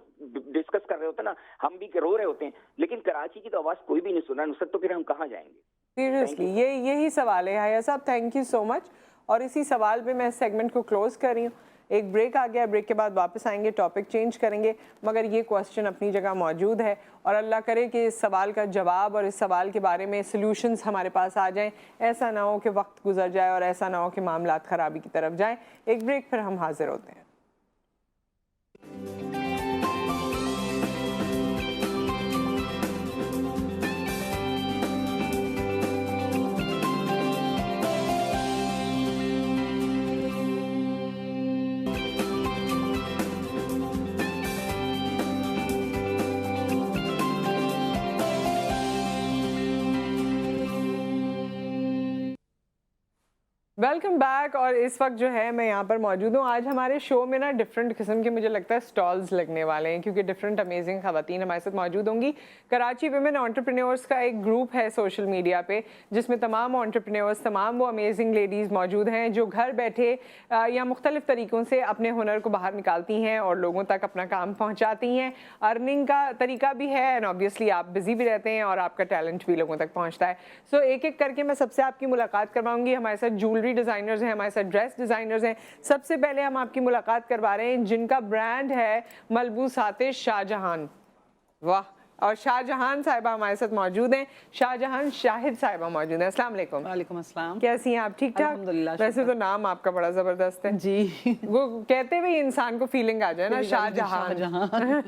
डिस्कस कर रहे होते हैं ना, हम भी रो रहे होते हैं, लेकिन कराची की तो आवाज कोई भी नहीं सुन रहा नुसरत, तो फिर हम कहाँ जाएंगे? सीरियसली यही सवाल है हाया साहब। Thank you so much. और इसी सवाल पे मैं सेगमेंट को क्लोज कर रही हूँ। एक ब्रेक आ गया, ब्रेक के बाद वापस आएंगे, टॉपिक चेंज करेंगे, मगर ये क्वेश्चन अपनी जगह मौजूद है, और अल्लाह करे कि इस सवाल का जवाब और इस सवाल के बारे में सॉल्यूशंस हमारे पास आ जाएं। ऐसा ना हो कि वक्त गुजर जाए और ऐसा ना हो कि मामलात ख़राबी की तरफ जाएं। एक ब्रेक, फिर हम हाजिर होते हैं। Welcome back. और इस वक्त जो है मैं यहाँ पर मौजूद हूँ। आज हमारे शो में ना डिफरेंट किस्म के, मुझे लगता है, स्टॉल्स लगने वाले हैं, क्योंकि डिफरेंट अमेजिंग ख़वातीन हमारे साथ मौजूद होंगी। कराची विमेन एंटरप्रेन्योर्स का एक ग्रुप है सोशल मीडिया पे, जिसमें तमाम एंटरप्रेन्योर्स, तमाम वो अमेजिंग लेडीज़ मौजूद हैं जो घर बैठे या मुख्तलिफ तरीक़ों से अपने हुनर को बाहर निकालती हैं और लोगों तक अपना काम पहुँचाती हैं। अर्निंग का तरीका भी है, एंड ऑब्वियसली आप बिज़ी भी रहते हैं और आपका टैलेंट भी लोगों तक पहुँचता है। सो एक एक करके मैं सबसे आपकी मुलाकात करवाऊँगी। हमारे साथ ज्वेलरी डिज़ाइनर्स हैं, हमारे साथ ड्रेस डिज़ाइनर्स हैं। सबसे पहले हम आपकी मुलाकात करवा रहे हैं जिनका ब्रांड है मलबूसाते शाहजहान। वाह। और शाहजहान साहिबा हमारे साथ मौजूद हैं। शाहजहान शाहिद साहिबा मौजूद हैं। अस्सलाम वालेकुम। वालेकुम अस्सलाम। कैसी हैं आप? ठीक ठाक? अल्हम्दुलिल्लाह। वैसे तो नाम आपका बड़ा जबरदस्त है जी। वो कहते हुए इंसान को फीलिंग आ जाए ना, शाहजहान।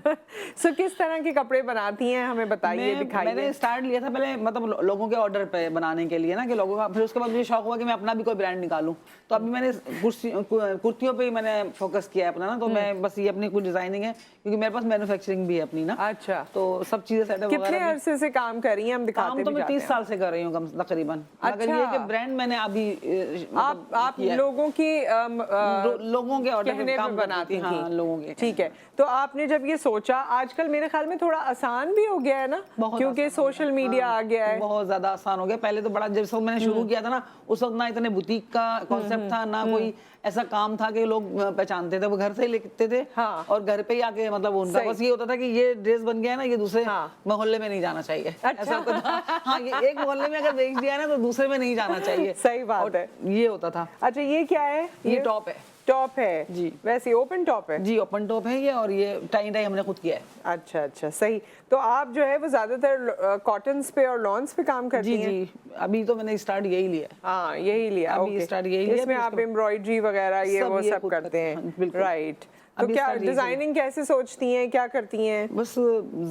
सो किस तरह के कपड़े बनाती हैं, हमें बताइए, दिखाइए। मैंने स्टार्ट लिया था पहले, मतलब लोगों के ऑर्डर पे बनाने के लिए ना, कि लोगों का, फिर उसके बाद मुझे शौक हुआ कि मैं अपना भी कोई ब्रांड निकालूं। तो अभी मैंने कुर्तियों पे ही मैंने फोकस किया है अपना ना, तो मैं बस ये अपनी कुछ डिजाइनिंग है, क्योंकि मेरे पास मैन्युफैक्चरिंग भी है अपनी ना। अच्छा। तो सब चीजें सेटअप कितने अरसे से काम कर रही हैं? हम दिखाते काम तो भी मैं जाते 30 हैं। साल से कर रही हूँ तकरीबन। मगर ये कि ब्रांड मैंने अभी आप लोगों की लोगों के ऑर्डर कहने पे पे काम बनाती करती थी। हाँ, लोगों के। ठीक है, तो आपने जब ये सोचा, आजकल मेरे ख्याल में थोड़ा आसान भी हो गया है ना, क्योंकि सोशल मीडिया आ गया है, बहुत ज्यादा आसान हो गया। पहले तो बड़ा, जब मैंने शुरू किया था ना, उस वक्त ना इतने बुटीक का कॉन्सेप्ट था, ना कोई ऐसा काम था कि लोग पहचानते थे, वो घर से ही लिखते थे। हाँ। और घर पे ही आके मतलब उनका बस ये होता था कि ये ड्रेस बन गया है ना, ये दूसरे मोहल्ले में नहीं जाना चाहिए। अच्छा। ऐसा होता था। हाँ, ये एक मोहल्ले में अगर बेच दिया ना तो दूसरे में नहीं जाना चाहिए। सही बात है, ये होता था। अच्छा, ये क्या है? ये टॉप है। टॉप है जी, वैसे ओपन टॉप है जी, ओपन टॉप है ये, और ये टाई टाई हमने खुद किया है। अच्छा अच्छा, सही। तो आप जो है वो ज्यादातर कॉटन्स पे और लॉन्स पे काम करती हैं? जी, अभी तो मैंने स्टार्ट यही लिया है। हाँ, यही लिया। अभी स्टार्ट यही लिया। इसमें आप एम्ब्रॉयडरी वगैरह ये वो सब करते हैं, राइट? तो क्या डिजाइनिंग कैसे सोचती हैं, क्या करती हैं? बस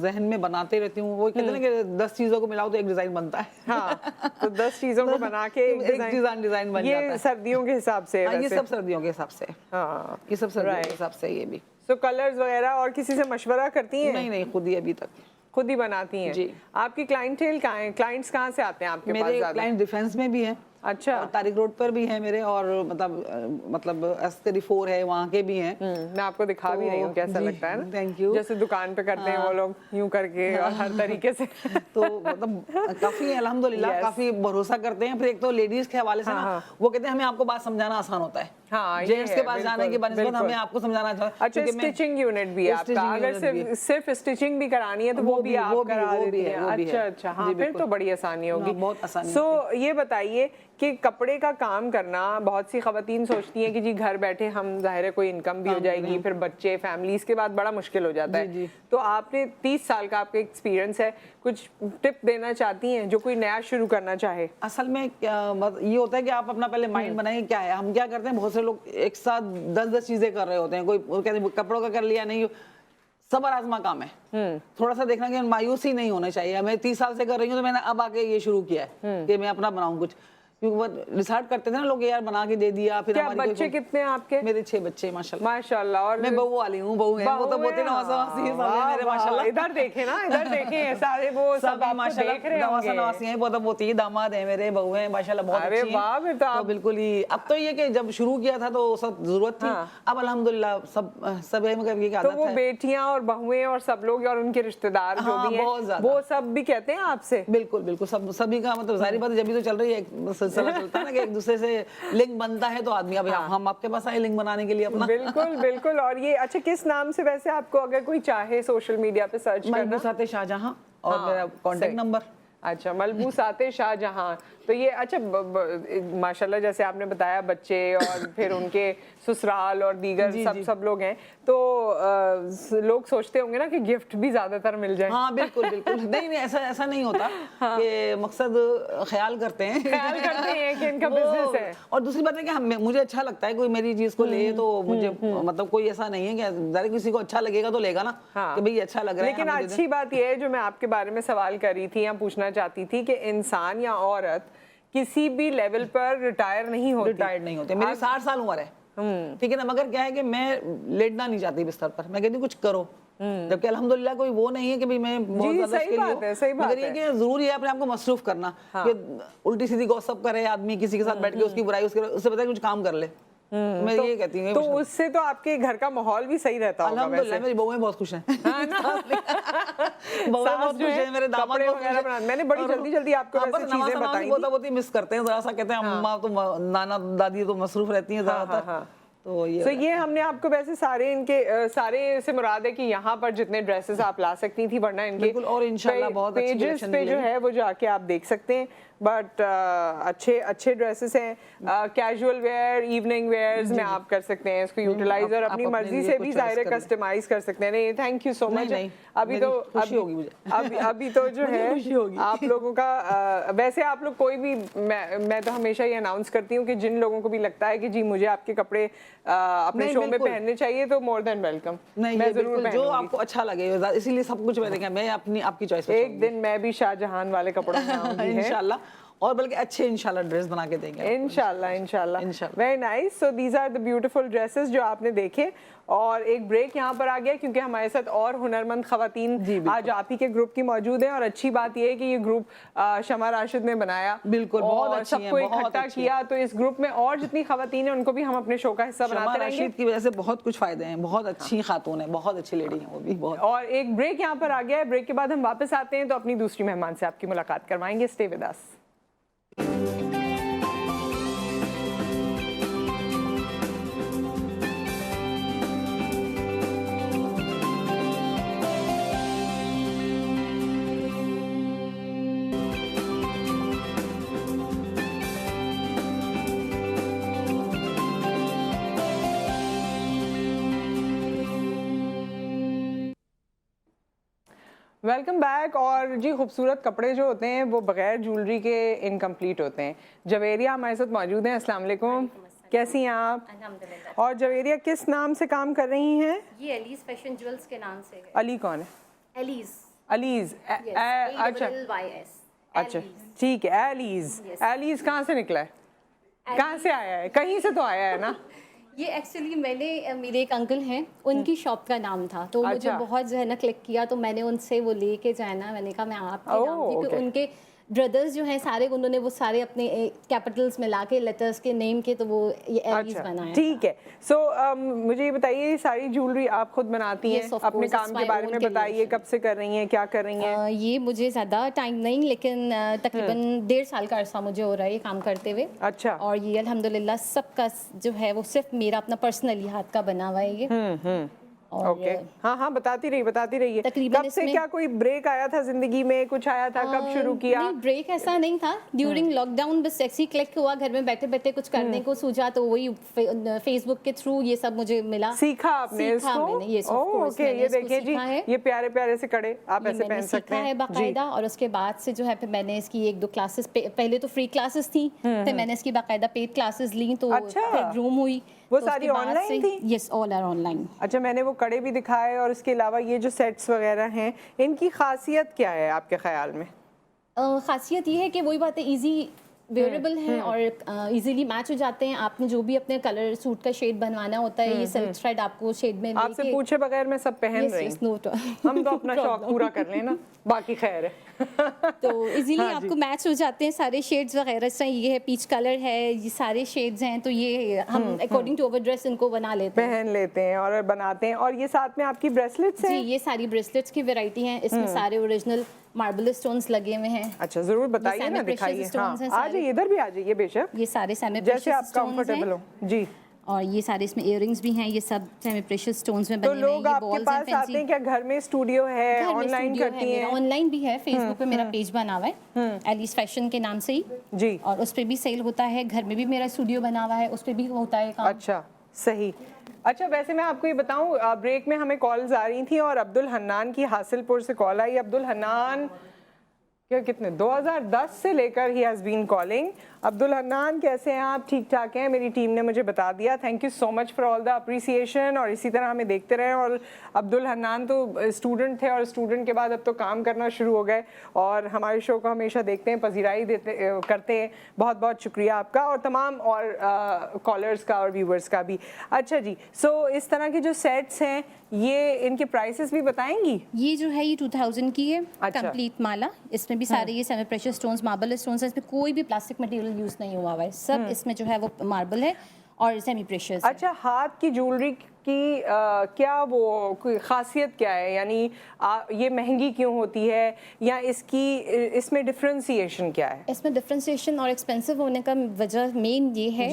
जहन में बनाते रहती हूँ। वो कहते हैं ना कि 10 चीजों को मिलाओ तो एक डिजाइन बनता है। हाँ, तो 10 चीजों को बना के एक डिजाइन बन जाता है। ये सर्दियों के हिसाब से? ये सब सर्दियों के हिसाब से। हाँ, ये सब सर्दियों के हिसाब से। ये भी तो कलर्स वगैरह और किसी से मशवरा करती हैं? नहीं, खुद ही अभी तक खुद ही बनाती हैं जी। आपकी क्लाइंटेल कहाँ है? क्लाइंट्स कहाँ से आते हैं आपके पास? मेरे क्लाइंट डिफेंस में भी हैं। अच्छा, और तारिक रोड पर भी है मेरे, और मतलब अस्करी 4 है, वहाँ के भी हैं। मैं आपको दिखा भी रही हूँ, कैसा लगता है ना? Thank you. जैसे दुकान पे करते हैं वो लोग, यूं करके और हर तरीके से। तो मतलब काफी अल्हम्दुलिल्लाह काफी भरोसा करते हैं। फिर एक तो लेडीज के हवाले से ना, वो कहते हैं हमें आपको बात समझाना आसान होता है। हाँ, जेंट्स के पास जाने की बनिस्बत हमें आपको समझाना चाहिए। अच्छा, स्टिचिंग यूनिट भी है आपका? अगर सिर्फ स्टिचिंग भी करानी है तो वो भी आप करा देती हैं? अच्छा अच्छा, हाँ, फिर तो बड़ी आसानी होगी, बहुत आसानी। सो ये बताइए कि कपड़े का काम करना, बहुत सी खवातीन सोचती हैं कि जी घर बैठे हम जाहिर है कोई इनकम भी हो जाएगी, फिर बच्चे फैमिली, इसके बाद बड़ा मुश्किल हो जाता है। तो आपने 30 साल का आपका एक्सपीरियंस है, कुछ टिप देना चाहती हैं जो कोई नया शुरू करना चाहे? असल में ये होता है कि आप अपना पहले माइंड बनाइए क्या है। हम क्या करते हैं, बहुत से लोग एक साथ 10-10 चीजें कर रहे होते हैं। कोई कहते हैं कपड़ों का कर लिया, नहीं, सबर आजमा काम है। थोड़ा सा देखना कि मायूसी नहीं होना चाहिए। मैं 30 साल से कर रही हूँ, तो मैंने अब आके ये शुरू किया है कि मैं अपना बनाऊं कुछ, क्योंकि वो डिसाइड करते थे ना लोग, यार बना के दे दिया। फिर क्या बच्चे कितने हैं आपके? मेरे 6 बच्चे माशाल्लाह। माशाल्लाह। और मैं बहू वाली हूँ, बहू है वो तो बहुत ही नवासी है मेरे माशाल्लाह। इधर देखें ना, इधर देखें सारे वो सब माशाल्लाह देख रहे होंगे। नवासी हैं, बहुत बहुत ही दामाद है मेरे, बहू हैं माशाल्लाह बहुत अच्छी हैं। अरे वाह, फिर तो बिल्कुल ही। अब तो ये कि जब शुरू किया था तो सब जरूरत थी, अब अल्हम्दुलिल्लाह सब है। मगर ये तो वो बेटियां और बहुएं और सब लोग और उनके रिश्तेदार जो भी हैं, वो सब भी कहते हैं आपसे? बिल्कुल बिल्कुल, सब सभी का मतलब जाहिर बात है, जब भी तो चल रही है सिलसिला चलता है ना कि एक दूसरे से लिंक बनता है, तो आदमी अभी हम आपके पास आए लिंक बनाने के लिए अपना। बिल्कुल बिल्कुल। और ये अच्छा, किस नाम से वैसे आपको अगर कोई चाहे सोशल मीडिया पे सर्च करना? मलबूसाते शाहजहां, और मेरा कांटेक्ट नंबर। अच्छा, मलबूसाते शाहजहां। तो ये अच्छा, माशाल्लाह जैसे आपने बताया बच्चे और फिर उनके ससुराल और दीगर सब लोग हैं, तो लोग सोचते होंगे ना कि गिफ्ट भी ज्यादातर मिल जाए। हाँ बिल्कुल बिल्कुल। नहीं ऐसा नहीं होता कि मकसद ख्याल करते हैं कि इनका बिजनेस है। और दूसरी बात है कि मुझे अच्छा लगता है कोई मेरी चीज को ले, तो मुझे मतलब कोई ऐसा नहीं है कि किसी को अच्छा लगेगा तो लेगा ना, कि भाई अच्छा लग रहा है। लेकिन अच्छी बात यह है, जो मैं आपके बारे में सवाल कर रही थी या पूछना चाहती थी, कि इंसान या औरत किसी भी लेवल पर रिटायर्ड नहीं होते। मेरी 60 साल उम्र है, ठीक है ना, मगर क्या है कि मैं लेटना नहीं चाहती बिस्तर पर। मैं कहती हूँ कुछ करो, जबकि अल्हम्दुलिल्लाह कोई वो नहीं है कि भाई मैं बहुत ज्यादा सही बात है। मगर ये कि जरूरी है अपने आप को मसरूफ करना, कि उल्टी सीधी गॉसिप करे आदमी किसी के साथ बैठ के उसकी बुराई, उससे पता है कुछ काम कर ले। मैं ये कहती हूँ, तो उससे तो आपके घर का माहौल भी सही रहता होगा। अल्हम्दुलिल्लाह मेरी बहुएं बहुत खुश हैं। बहुएं बहुत खुश हैं, मेरे दामाद वगैरह। मैंने बड़ी जल्दी आपको वैसे चीजें बताई, बहुत ही मिस करते हैं जरा सा, कहते हैं अम्मा तो नाना दादी तो मसरूफ रहती हैं ज्यादातर। तो ये हमने आपको वैसे सारे इनके सारे से मुराद है कि यहाँ पर जितने ड्रेसेस आप ला सकती थी, वरना इनके और इंशाल्लाह बहुत अच्छी पेजेस पे जो है वो जाके आप देख सकते हैं। बट अच्छे ड्रेसेस हैं, कैजुअल वेयर, इवनिंग वेयर्स में आप कर सकते हैं इसको यूटिलाइज, और अपनी मर्जी से भी ज़ाहिर कस्टमाइज कर सकते हैं। नहीं, थैंक यू सो मच। अभी तो जो है आप लोगों का वैसे आप लोग कोई भी, मैं तो हमेशा ये अनाउंस करती हूँ कि जिन लोगों को भी लगता है कि जी मुझे आपके कपड़े अपने शो में पहनने चाहिए, तो मोर देन वेलकम। मैं जरूर पहनूंगी जो आपको अच्छा लगे, इसीलिए सब कुछ मैं आपकी चॉइस। एक दिन मैं भी शाहजहां वाले कपड़ों में आऊंगी इंशाल्लाह। और बल्कि अच्छे इंशाल्लाह ड्रेस बना के देंगे इंशाल्लाह इंशाल्लाह। इंशाल्लाह। Very nice. So these are the beautiful dresses जो आपने देखे, और एक ब्रेक यहाँ पर आ गया क्योंकि हमारे साथ और हुनरमंद खवातीन आज आप ही के ग्रुप की मौजूद हैं, और अच्छी बात यह है कि ये ग्रुप शमा राशिद ने बनाया, बिल्कुल बहुत अच्छी सबको इकट्ठा किया, तो इस ग्रुप में और जितनी खवातीन है उनको भी हम अपने शो का हिस्सा बनाते रहेंगे। राशिद की वजह से बहुत कुछ फायदे हैं, बहुत अच्छी खातून है, बहुत अच्छी लेडी है वो भी बहुत। और एक ब्रेक यहाँ पर आ गया है, ब्रेक के बाद हम वापस आते हैं तो अपनी दूसरी मेहमान से आपकी मुलाकात करवाएंगे। Stay with us. Welcome back. और जी खूबसूरत कपड़े जो होते हैं वो बगैर ज्वेलरी के इनकम्प्लीट होते हैं। जवेरिया हमारे साथ मौजूद हैं। अस्सलाम वालेकुम, कैसी हैं आप? अल्हम्दुलिल्लाह। और जवेरिया किस नाम से काम कर रही हैं? ये एलीज फैशन ज्वेल्स के नाम से है। अली कौन है? एलीज। अलीज अच्छा ठीक है, एलीज। एलीज कहाँ से निकला है, कहाँ से आया है? कहीं से तो आया है ना। ये एक्चुअली मेरे एक अंकल हैं, उनकी शॉप का नाम था, तो मुझे बहुत जो है ना क्लिक किया, तो मैंने उनसे वो लेके जो है ना, मैंने कहा मैं आपके नाम, क्योंकि उनके ब्रदर्स जो हैं सारे, उन्होंने वो सारे अपने कैपिटल्स में लाके लेटर्स के नेम के, तो वो ये एलीज बनाया। ठीक है। सो मुझे ये बताइए, सारी ज्वेलरी आप खुद बनाती हैं? अपने काम के बारे में बताइए, कब से कर रही हैं, क्या कर रही हैं? ये मुझे ज़्यादा टाइम नहीं, लेकिन तकरीबन 1.5 साल का अरसा मुझे हो रहा है ये काम करते हुए। अच्छा। और ये अल्हम्दुलिल्लाह सबका जो है वो सिर्फ मेरा अपना पर्सनली हाथ का बना हुआ है ये। ओके। हाँ बताती रहिए। तकरीबन कब से क्या कोई ब्रेक आया था जिंदगी में, कुछ आया था, कब शुरू किया? नहीं, ब्रेक ऐसा नहीं था। ड्यूरिंग लॉकडाउन बस ऐसे ही क्लिक हुआ, घर में बैठे बैठे कुछ करने को सूझा, तो वही फेसबुक के थ्रू ये सब मुझे मिला। सीखा आपने इसको? ओके, ये देखिए जी, ये प्यारे प्यारे से कड़े आप ऐसे पहन सकते हैं बाकायदा। और उसके बाद से जो है फिर मैंने इसकी 1-2 क्लासेस, पहले तो फ्री क्लासेस थी, फिर मैंने इसकी बाकायदा पेड क्लासेस ली, तो रूम हुई। वो सारी ऑनलाइन थी? Yes, all are online. अच्छा, मैंने वो कड़े भी दिखाए, और इसके अलावा ये जो सेट्स वगैरह हैं, इनकी खासियत क्या है आपके ख्याल में? खासियत ये है कि वही बात है, इजी वेयरेबल हैं और इजीली मैच हो जाते हैं। आपने जो भी अपने कलर सूट का शेड बनवाना होता है, ये सिल्क थ्रेड आपको शेड में आपसे पूछे बगैर मैं सब पहन रही हूँ। हम तो अपना शौक पूरा कर लेना, बाकी खैर है। तो इजीली आपको मैच हो जाते हैं सारे शेड्स वगैरह से। ये है पीच कलर है, ये सारे शेड्स हैं, तो ये हम अकॉर्डिंग टू अवर ड्रेस इनको बना लेते हैं, पहन लेते हैं और बनाते हैं। और ये साथ में आपकी ब्रेसलेट्स हैं? जी, ये सारी ब्रेसलेट्स की वैरायटी हैं, इसमें सारे ओरिजिनल मार्बल स्टोन्स लगे हुए हैं। अच्छा, जरूर बताइए ना, दिखाइए। हाँ, आ जाइए, इधर भी आ जाइए बेशक। ये सारे सेमी जैसे आप कंफर्टेबल हो जी। और ये सारे इसमें इयररिंग्स भी हैं, ये सब सेमी प्रेशियस स्टोन्स में बने हुए हैं। तो लोग आपके पास आते हैं क्या? घर में स्टूडियो है, ऑनलाइन करती हैं? ऑनलाइन भी है, फेसबुक पे मेरा पेज बना हुआ है एलीज फैशन के नाम से ही जी, और उस पे भी सेल होता है। घर में भी मेरा स्टूडियो बना हुआ है, उस पे भी होता है काम। अच्छा, सही। अच्छा, वैसे मैं आपको ये बताऊं, ब्रेक में हमें कॉल्स आ रही थी और अब्दुल हन्नान की हासिलपुर से कॉल आई। अब्दुल हन्नान कितने 2010 से लेकर he has been calling. Abdul Hannan, कैसे हैं आप? ठीक ठाक हैं? मेरी टीम ने मुझे बता दिया। Thank you so much for all the appreciation, और इसी तरह हमें देखते रहें। और अब्दुल हन्नान तो स्टूडेंट थे और स्टूडेंट के बाद अब तो काम करना शुरू हो गए, और हमारे शो को हमेशा देखते हैं, पजीराई करते हैं। बहुत बहुत शुक्रिया आपका, और तमाम और कॉलर्स का और व्यूवर्स का भी। अच्छा जी, सो इस तरह के जो सेट्स हैं, ये इनके प्राइसेस भी बताएंगी? ये जो है ये 2000 की है। अच्छा। कंप्लीट माला, इसमें भी सारे ये semi precious stones, marble stones है, इसमें कोई भी प्लास्टिक मटेरियल यूज नहीं हुआ हुआ है, सब इसमें जो है वो मार्बल है और सेमी प्रेशियस। अच्छा, हाथ की ज्वेलरी की क्या वो कोई खासियत क्या है? यानी ये महंगी क्यों होती है, या इसमें डिफरेंशिएशन क्या है? इसमें डिफरेंशिएशन और एक्सपेंसिव होने का वजह मेन ये है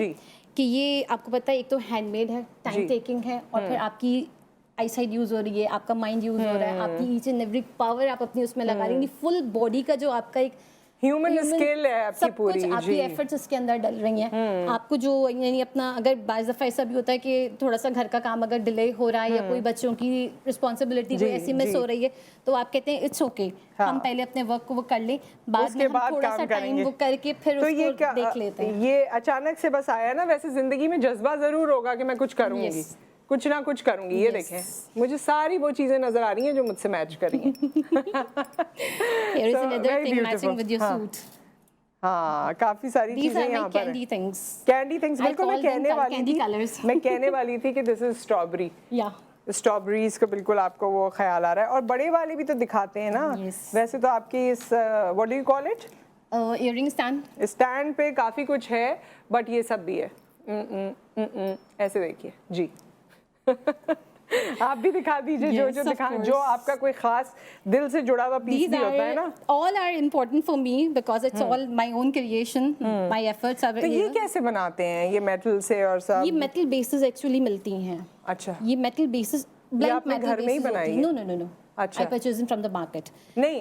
कि ये आपको पता है, एक तो हैंडमेड है, टाइम टेकिंग है, और फिर आपकी आई साइड यूज हो रही है, आपका माइंड यूज हो रहा है, आपकी ईच एंड एवरी पावर आप अपनी उसमें लगा रही हैं। फुल बॉडी का जो आपका एक ह्यूमन स्किल है आपकी पूरी, कुछ आपकी एफर्ट्स इसके अंदर डल रही हैं। आपको जो यानी अपना, अगर बाज़ दफ़ा ऐसा भी होता है कि थोड़ा सा घर का काम अगर डिले हो रहा है, या कोई बच्चों की रिस्पॉन्सिबिलिटी कोई ऐसी मिस हो रही है, तो आप कहते हैं इट्स ओके, हम पहले अपने वर्क को वो कर लें, बाद में हम थोड़ा सा टाइम वो करके फिर उसको देख लेते हैं। ये अचानक से बस आया ना? वैसे जिंदगी में जज्बा जरूर होगा कि मैं कुछ करूंगी, कुछ ना कुछ करूंगी। ये देखें, मुझे सारी वो चीजें नजर आ रही हैं जो मुझसे मैच कर रही हैं। Here is another thing matching with your suit. हाँ काफी सारी चीजें यहाँ पर कैंडी थिंग्स। कैंडी थिंग्स बिल्कुल मैं कहने वाली थी कि दिस इज स्ट्रॉबेरी। या स्ट्रॉबेरीज का बिल्कुल आपको वो ख्याल आ रहा है। और बड़े वाले भी तो दिखाते हैं ना। वैसे तो आपकी इस what do you call it, earring stand पे काफी कुछ है, बट ये सब भी है। ऐसे देखिए जी। आप भी दिखा दीजिए जो दिखा, जो आपका कोई खास दिल से जुड़ा हुआ पीस भी होता है ना। All are important for me because it's all my own creation, my efforts are. तो ये कैसे बनाते हैं, ये मेटल से और सब? ये मेटल बेसिस एक्चुअली मिलती हैं। अच्छा, ये मेटल बेसिस ब्लैंक मेटल घर में ही बनाई है? नो अच्छा, I purchased them from the market. नहीं,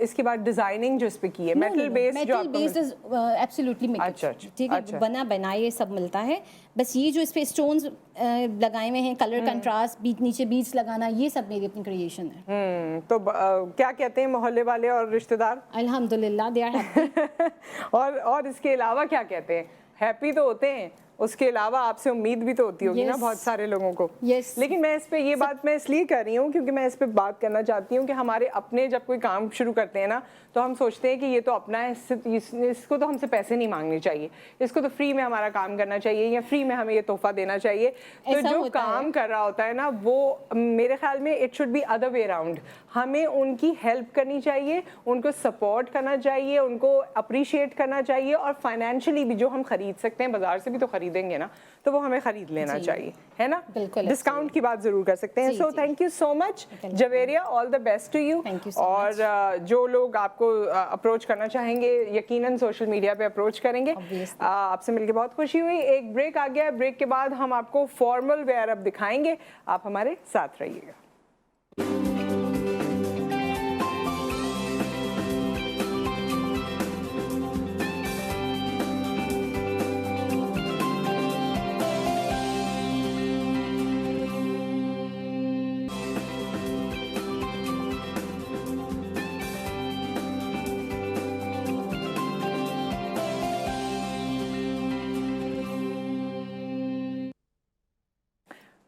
इसके बाद डिजाइनिंग जो इस पे की है मेटल बेस, जो metal base is absolutely metal. अच्छा, ठीक है, बना बनाए सब मिलता है। बस ये जो इस पे स्टोन्स लगाए हुए हैं, कलर कंट्रास्ट, बीच नीचे बीच लगाना, ये सब मेरी अपनी क्रिएशन है। तो क्या कहते हैं मोहल्ले वाले और रिश्तेदार? अल्हम्दुलिल्लाह दे आर हैप्पी। और इसके अलावा क्या कहते हैं? हैप्पी तो होते हैं, उसके अलावा आपसे उम्मीद भी तो होती होगी ना बहुत सारे लोगों को। लेकिन मैं इस पे ये बात मैं इसलिए कर रही हूँ क्योंकि मैं इस पे बात करना चाहती हूँ कि हमारे अपने जब कोई काम शुरू करते हैं ना, तो हम सोचते हैं कि ये तो अपना है, इसको तो हमसे पैसे नहीं मांगने चाहिए, इसको तो फ्री में हमारा काम करना चाहिए या फ्री में हमें ये तोहफा देना चाहिए। तो जो काम कर रहा होता है ना, वो मेरे ख्याल में it should be other way around. हमें उनकी हेल्प करनी चाहिए, उनको सपोर्ट करना चाहिए, उनको अप्रिशिएट करना चाहिए, और फाइनेंशियली भी जो हम खरीद सकते हैं, बाजार से भी तो खरीदेंगे ना, तो वो हमें खरीद लेना चाहिए, है ना। बिल्कुल, डिस्काउंट की बात जरूर कर सकते हैं। So thank you so much Javeria, all the best to you. और जो लोग आपको अप्रोच करना चाहेंगे यकीनन सोशल मीडिया पे अप्रोच करेंगे। आपसे मिलकर बहुत खुशी हुई। एक ब्रेक आ गया, ब्रेक के बाद हम आपको फॉर्मल वेयर अब दिखाएंगे, आप हमारे साथ रहिएगा।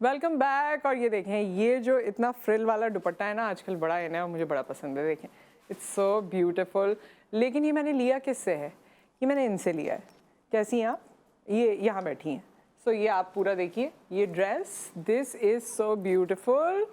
Welcome back. और ये देखें, ये जो इतना फ्रिल वाला दुपट्टा है ना, आजकल बड़ा है ना, मुझे बड़ा पसंद है। देखें, इट्स सो ब्यूटीफुल। लेकिन ये मैंने लिया किससे है? ये मैंने इनसे लिया है। कैसी हैं आप? ये यहाँ बैठी हैं। सो ये आप पूरा देखिए, ये dress, this is so beautiful.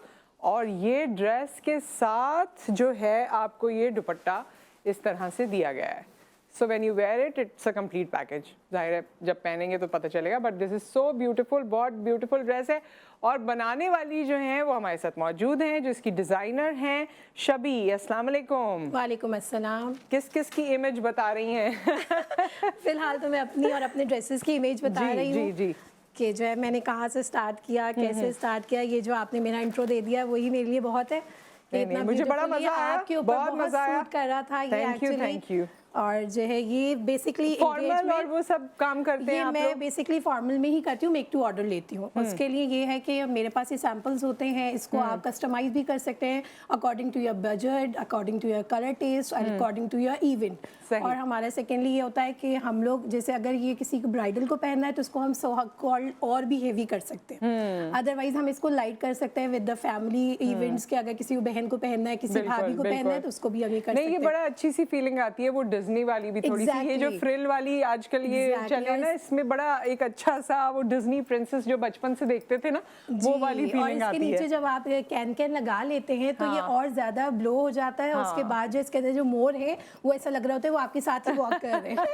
और ये ड्रेस के साथ जो है आपको ये दुपट्टा इस तरह से दिया गया है। So when you wear it, it's a complete package. जाहिर है जब पहनेंगे तो पता चलेगा, but this is so beautiful, बहुत ब्यूटीफुल ड्रेस है। और बनाने वाली जो हैं वो हमारे साथ मौजूद हैं, जो इसकी डिज़ाइनर हैं, शबी। अस्सलाम वालेकुम। वालेकुम अस्सलाम। किस किस की इमेज बता रही हैं? फिलहाल तो मैं अपनी और अपने ड्रेसेस की इमेज बता रही हूँ। जी कि जो है मैंने कहाँ से स्टार्ट किया, कैसे स्टार्ट किया, ये जो आपने मेरा इंट्रो दे दिया वही मेरे लिए बहुत है। नहीं, मुझे बड़ा मजा आया, आपके ऊपर बहुत मजा आया, कर रहा था ये एक्चुअली। Thank you. और जो है ये बेसिकली फॉर्मल और वो सब काम करते हैं आप लोग? मैं बेसिकली फॉर्मल में ही करती हूँ, मेक टू ऑर्डर लेती हूँ। उसके लिए ये है कि मेरे पास ये सैम्पल्स होते हैं, इसको आप कस्टमाइज भी कर सकते हैं according to your budget, according to your colour taste, according to your event. और हमारा सेकेंडली ये होता है कि हम लोग जैसे अगर ये किसी को ब्राइडल को पहनना है तो उसको हम सो कॉल्ड और भी हेवी कर सकते हैं। अदरवाइज हम इसको लाइट कर सकते हैं विद द फैमिली इवेंट्स के। अगर किसी बहन को पहनना है, किसी भाभी को पहनना है, तो उसको भी हम ये कर सकते हैं। ये बड़ा अच्छी सी फीलिंग आती है, वो डिज्नी वाली भी थोड़ी सी, ये जो फ्रिल वाली आजकल ये चले ना, इसमें बड़ा एक अच्छा सा वो डिज्नी प्रिंसेस जो बचपन से देखते थे ना, वो वाली फीलिंग आती है। नीचे जब आप कैन लगा लेते हैं तो ये और ज्यादा ब्लो हो जाता है। उसके बाद जो इसके अंदर जो मोर है वो ऐसा लग रहा होता है वो आपके साथ ही वॉक कर रहे हैं।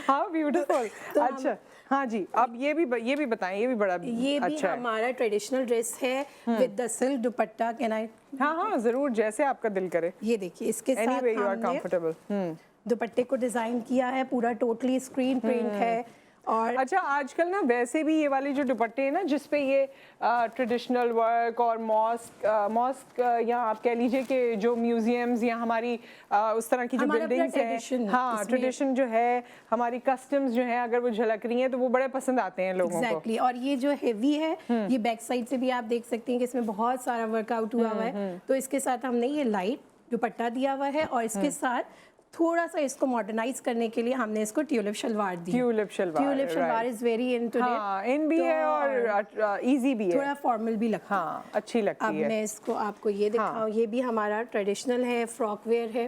हाँ, ब्यूटीफुल। अच्छा, हाँ जी, अब ये भी बताएं, ये भी बड़ा ये भी अच्छा हमारा ट्रेडिशनल ड्रेस है with the silk dupatta. Can I? हाँ जरूर, जैसे आपका दिल करे। ये देखिए, इसके साथ हमने दुपट्टे को डिजाइन किया है, पूरा टोटली स्क्रीन प्रिंट है। और अच्छा, आजकल ना वैसे भी ये वाले जो दुपट्टे हैं ना, जिसपे ये ट्रेडिशनल वर्क और मॉस्क या आप कह लीजिए कि जो म्यूजियम्स या हमारी उस तरह की जो बिल्डिंग्स हैं, हाँ, ट्रेडिशन जो है, हमारी कस्टम्स जो है, अगर वो झलक रही हैं तो वो बड़े पसंद आते हैं लोगों को। और ये जो हेवी है, ये बैक साइड से भी आप देख सकती हैं कि इसमें बहुत सारा वर्कआउट हुआ हुआ है। तो इसके साथ हमने ये लाइट दुपट्टा दिया हुआ है और इसके साथ थोड़ा सा इसको मॉडर्नाइज करने के लिए हमने इसको ट्यूलिप शलवार दी। Tulip salwar is very in today. हाँ, इन भी है और इजी भी है, थोड़ा फॉर्मल भी लगता है। हाँ, अच्छी लगती है। अब मैं इसको आपको ये दिखाऊं, ये भी हमारा ट्रेडिशनल है, फ्रॉक वेयर है।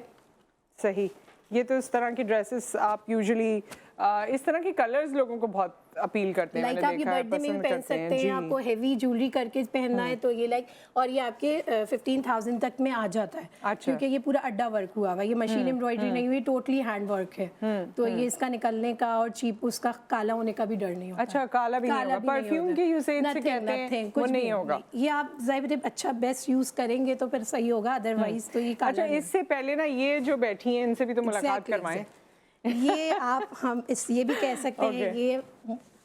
सही, ये तो इस तरह की ड्रेसेस आप यूजुअली इस तरह के कलर्स लोगों को बहुत अपील करते हैं। लाइक आप ये बर्थडे में भी पहन सकते हैं, आपको हेवी ज्वेलरी करके पहनना है तो ये लाइक, और ये आपके 15,000 तक में आ जाता है। अच्छा। क्योंकि ये पूरा अड्डा वर्क हुआ हुआ है, ये मशीन एम्ब्रॉयडरी नहीं हुई, टोटली हैंड वर्क है। तो ये इसका निकलने का और चीप उसका काला होने का भी डर नहीं होता। अच्छा, काला भी नहीं होगा, परफ्यूम के यूसेज से कहते हैं वो नहीं होगा। ये आप ज़ाहिर अच्छा बेस्ट यूज करेंगे तो फिर सही होगा, अदरवाइज तो ये काला। अच्छा, इससे पहले ना ये जो बैठी हैं इनसे भी तो मुलाकात करवाएं। ये आप हम ये भी कह सकते हैं, ये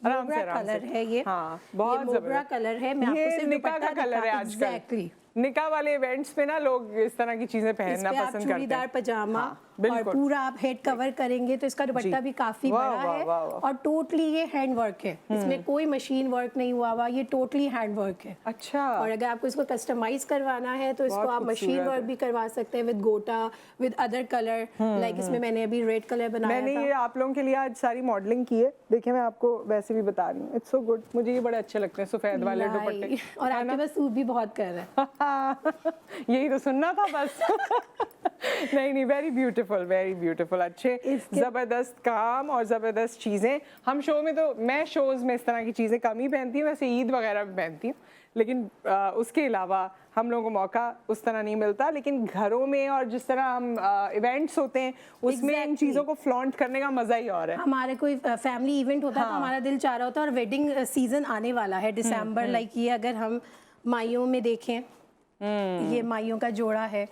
मोगरा कलर है, ये हाँ, बहुत मोगरा कलर है। मैं आपको सिर्फ निकाह का कलर है आजकल। एग्जैक्टली, निकाह वाले इवेंट्स पे ना लोग इस तरह की चीजें पहनना पसंद करते हैं। चूड़ीदार पजामा, हाँ, और पूरा आप हेड कवर करेंगे तो इसका दुपट्टा भी काफी बड़ा है और टोटली ये हैंड वर्क है, इसमें कोई मशीन वर्क नहीं हुआ हुआ, ये टोटली हैंड वर्क है। अच्छा। और अगर आपको इसको कस्टमाइज करवाना है तो इसको आप मशीन वर्क भी करवा सकते हैं विद गोटा, विद अदर कलर। लाइक इसमें मैंने अभी रेड कलर बनाया मैंने ये आप लोगों के लिए आज सारी मॉडलिंग की है। देखिए मैं आपको वैसे भी बता रही हूँ, इट्स सो गुड। मुझे ये बड़े अच्छे लगते हैं सफेद वाले दुपट्टे, और आपके पास सूट भी बहुत कर रहा है। यही तो सुनना था बस। नहीं, वेरी ब्यूटीफुल, वेरी ब्यूटीफुल। अच्छे जबरदस्त काम और जबरदस्त चीजें। हम शो में तो, मैं शोज में इस तरह की चीजें कम ही पहनती हूँ, वैसे ईद वगैरह भी पहनती हूँ, लेकिन उसके अलावा हम लोगों को मौका उस तरह नहीं मिलता। लेकिन घरों में और जिस तरह हम इवेंट्स होते हैं उसमें इन चीज़ों को फ्लॉन्ट करने का मजा ही और है। हमारे कोई फैमिली इवेंट होता है तो हमारा दिल चाह रहा होता है, और वेडिंग सीजन आने वाला है दिसंबर। लाइक ये अगर हम माइयों में देखें, ये माइयों का जोड़ा है,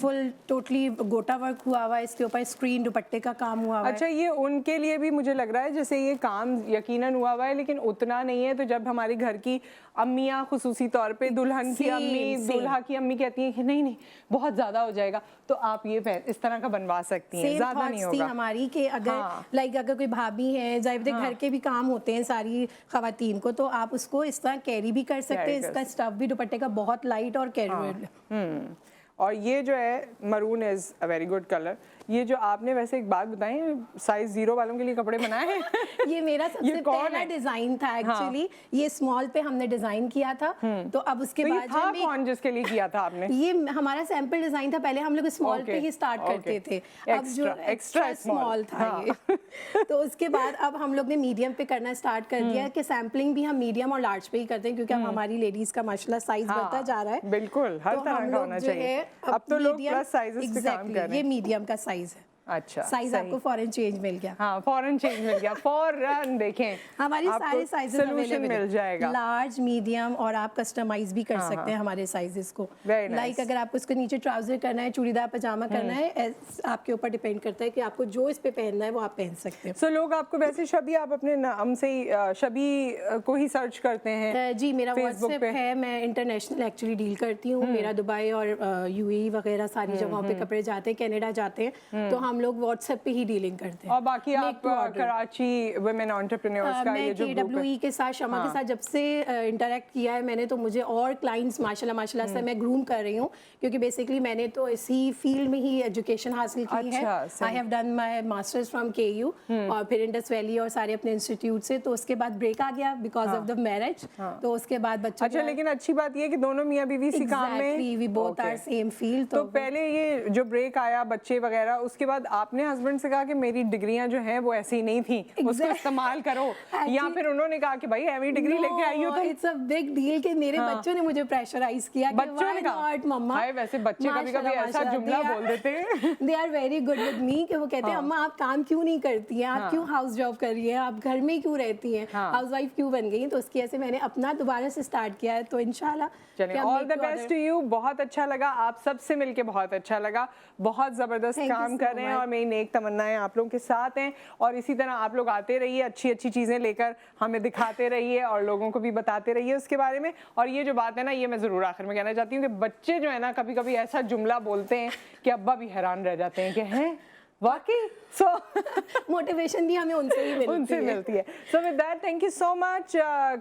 फुल टोटली गोटा वर्क हुआ हुआ है, इसके ऊपर स्क्रीन दुपट्टे का काम हुआ हुआ है। अच्छा, ये उनके लिए भी मुझे लग रहा है जैसे ये काम यकीनन हुआ हुआ है, लेकिन उतना नहीं है। तो जब हमारी घर की अम्मियाँ खुसूसी तौर पे दुल्हन की अम्मी, दूल्हा की अम्मी कहती हैं कि नहीं बहुत ज्यादा हो जाएगा, तो आप ये इस तरह का बनवा सकती हैं, ज्यादा नहीं होगा। हमारी कि अगर लाइक अगर कोई भाभी है, जाहिर घर के भी काम होते हैं सारी खवातीन को, तो आप उसको इस तरह कैरी भी कर सकते हैं। इसका स्टफ भी दुपट्टे का बहुत लाइट और कैजुअल। और ये जो है maroon is a very good colour. ये जो आपने वैसे एक बात बताई, साइज 0 वालों के लिए कपड़े बनाए हैं। ये मेरा सबसे पहला डिजाइन था एक्चुअली। ये स्मॉल पे हमने डिजाइन किया था, तो अब उसके तो बाद था कौन जिसके लिए किया था आपने? ये हमारा सैंपल डिजाइन था, पहले हम लोग स्मॉल पे ही स्टार्ट करते थे। अब जो एक्स्ट्रा स्मॉल था ये तो उसके बाद अब हम लोग ने मीडियम पे करना स्टार्ट कर दिया कि सैम्पलिंग भी हम मीडियम और लार्ज पे ही करते हैं, क्योंकि अब हमारी लेडीज का माशाल्लाह साइज बढ़ता जा रहा है। बिल्कुल, हर तरह का होना चाहिए। अब तो लोग प्लस साइजेस पे काम कर रहे हैं। ये मीडियम का साइज है। अच्छा, साइज आपको फॉरेन चेंज मिल गया। हाँ, फॉरेन चेंज मिल गया, फॉरेन। देखें हमारी सारे साइजेस अवेलेबल मिल जाएगा, लार्ज, मीडियम, और आप कस्टमाइज भी कर सकते हैं हमारे साइजेस को। लाइक अगर आपको इसके नीचे ट्राउजर करना है, चूड़ीदार पजामा करना है, आपके ऊपर डिपेंड करता है कि आपको जो इस पे पहनना है वो आप पहन सकते हैं। सो लोग आपको वैसे शबी, आप अपने नाम से ही शबी को ही सर्च करते हैं? जी, मेरा व्हाट्सएप है, मैं इंटरनेशनल एक्चुअली डील करती हूँ। मेरा दुबई और यूएई वगैरह सारी जगहों पे कपड़े जाते हैं, कनाडा जाते हैं, तो हम लोग व्हाट्सएप पे ही डीलिंग करते हैं। और बाकी आप कराची वुमेन एंटरप्रेन्योर्स का ये जो KWE के साथ, शमा के साथ जब से इंटरेक्ट किया है मैंने, तो मुझे और क्लाइंट्स माशाल्लाह से मैं ग्रूम कर रही हूँ, क्योंकि बेसिकली मैंने तो इसी फील्ड में ही एजुकेशन हासिल की है। I have done my masters from KU और फिर इंडस वैली और सारे अपने इंस्टीट्यूट से। तो उसके बाद ब्रेक आ गया बिकॉज ऑफ द मैरिज, तो उसके बाद बच्चे। अच्छा, लेकिन अच्छी बात ये है कि दोनों मियां बीवी इसी काम में, we both are same field. तो पहले ये जो ब्रेक आया बच्चे वगैरह, उसके बाद आपने हस्बैंड से कहा कि मेरी डिग्रियां जो हैं वो ऐसी ही नहीं थी, उसको इस्तेमाल करो, या फिर उन्होंने कहा कि भाई एमई डिग्री लेके आई हो? तो इट्स अ बिग डील कि मेरे बच्चों ने मुझे प्रेशराइज किया। बच्चों ने कहा मम्मा, हाय वैसे बच्चे कभी-कभी ऐसा जुमला बोल देते हैं। They are very good with me कि वो कहते हैं अम्मा आप काम क्यों नहीं करती हैं, आप क्यों हाउस जॉब कर रही हैं, आप घर में क्यों रहती हैं, हाउसवाइफ क्यों बन गई हैं? तो उसकी ऐसे मैंने अपना दोबारा से स्टार्ट किया है, तो इंशाल्लाह। चलिए, all the best to you. बहुत अच्छा लगा आप सबसे मिलके, बहुत अच्छा लगा, बहुत जबरदस्त काम कर रहे हैं और मेरी नेक तमन्नाएं आप लोगों के साथ हैं। और इसी तरह आप लोग आते रहिए, अच्छी अच्छी चीज़ें लेकर हमें दिखाते रहिए और लोगों को भी बताते रहिए उसके बारे में। और ये जो बात है ना, ये मैं ज़रूर आखिर में कहना चाहती हूँ कि बच्चे जो है ना कभी कभी ऐसा जुमला बोलते हैं कि अब्बा भी हैरान रह जाते हैं कि हैं वाकई। सो मोटिवेशन भी हमें उनसे मिलती है। So with that, thank you so much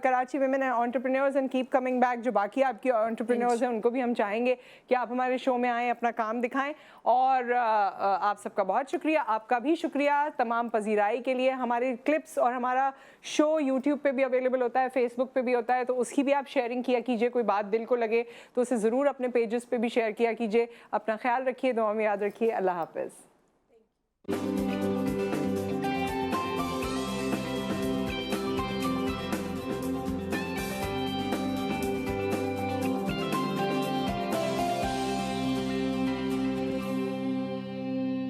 Karachi women entrepreneurs, and keep coming back. जो बाकी आपकी एंटरप्रेन्योर्स हैं उनको भी हम चाहेंगे कि आप हमारे शो में आएँ, अपना काम दिखाएं। और आप सबका बहुत शुक्रिया, आपका भी शुक्रिया तमाम पजीराई के लिए। हमारे क्लिप्स और हमारा शो यूट्यूब पे भी अवेलेबल होता है, फेसबुक पे भी होता है, तो उसकी भी आप शेयरिंग किया कीजिए। कोई बात दिल को लगे तो उसे ज़रूर अपने पेजेस पे भी शेयर किया कीजिए। अपना ख्याल रखिए, दुआ में याद रखिए। अल्लाह हाफ़िज़। हैं।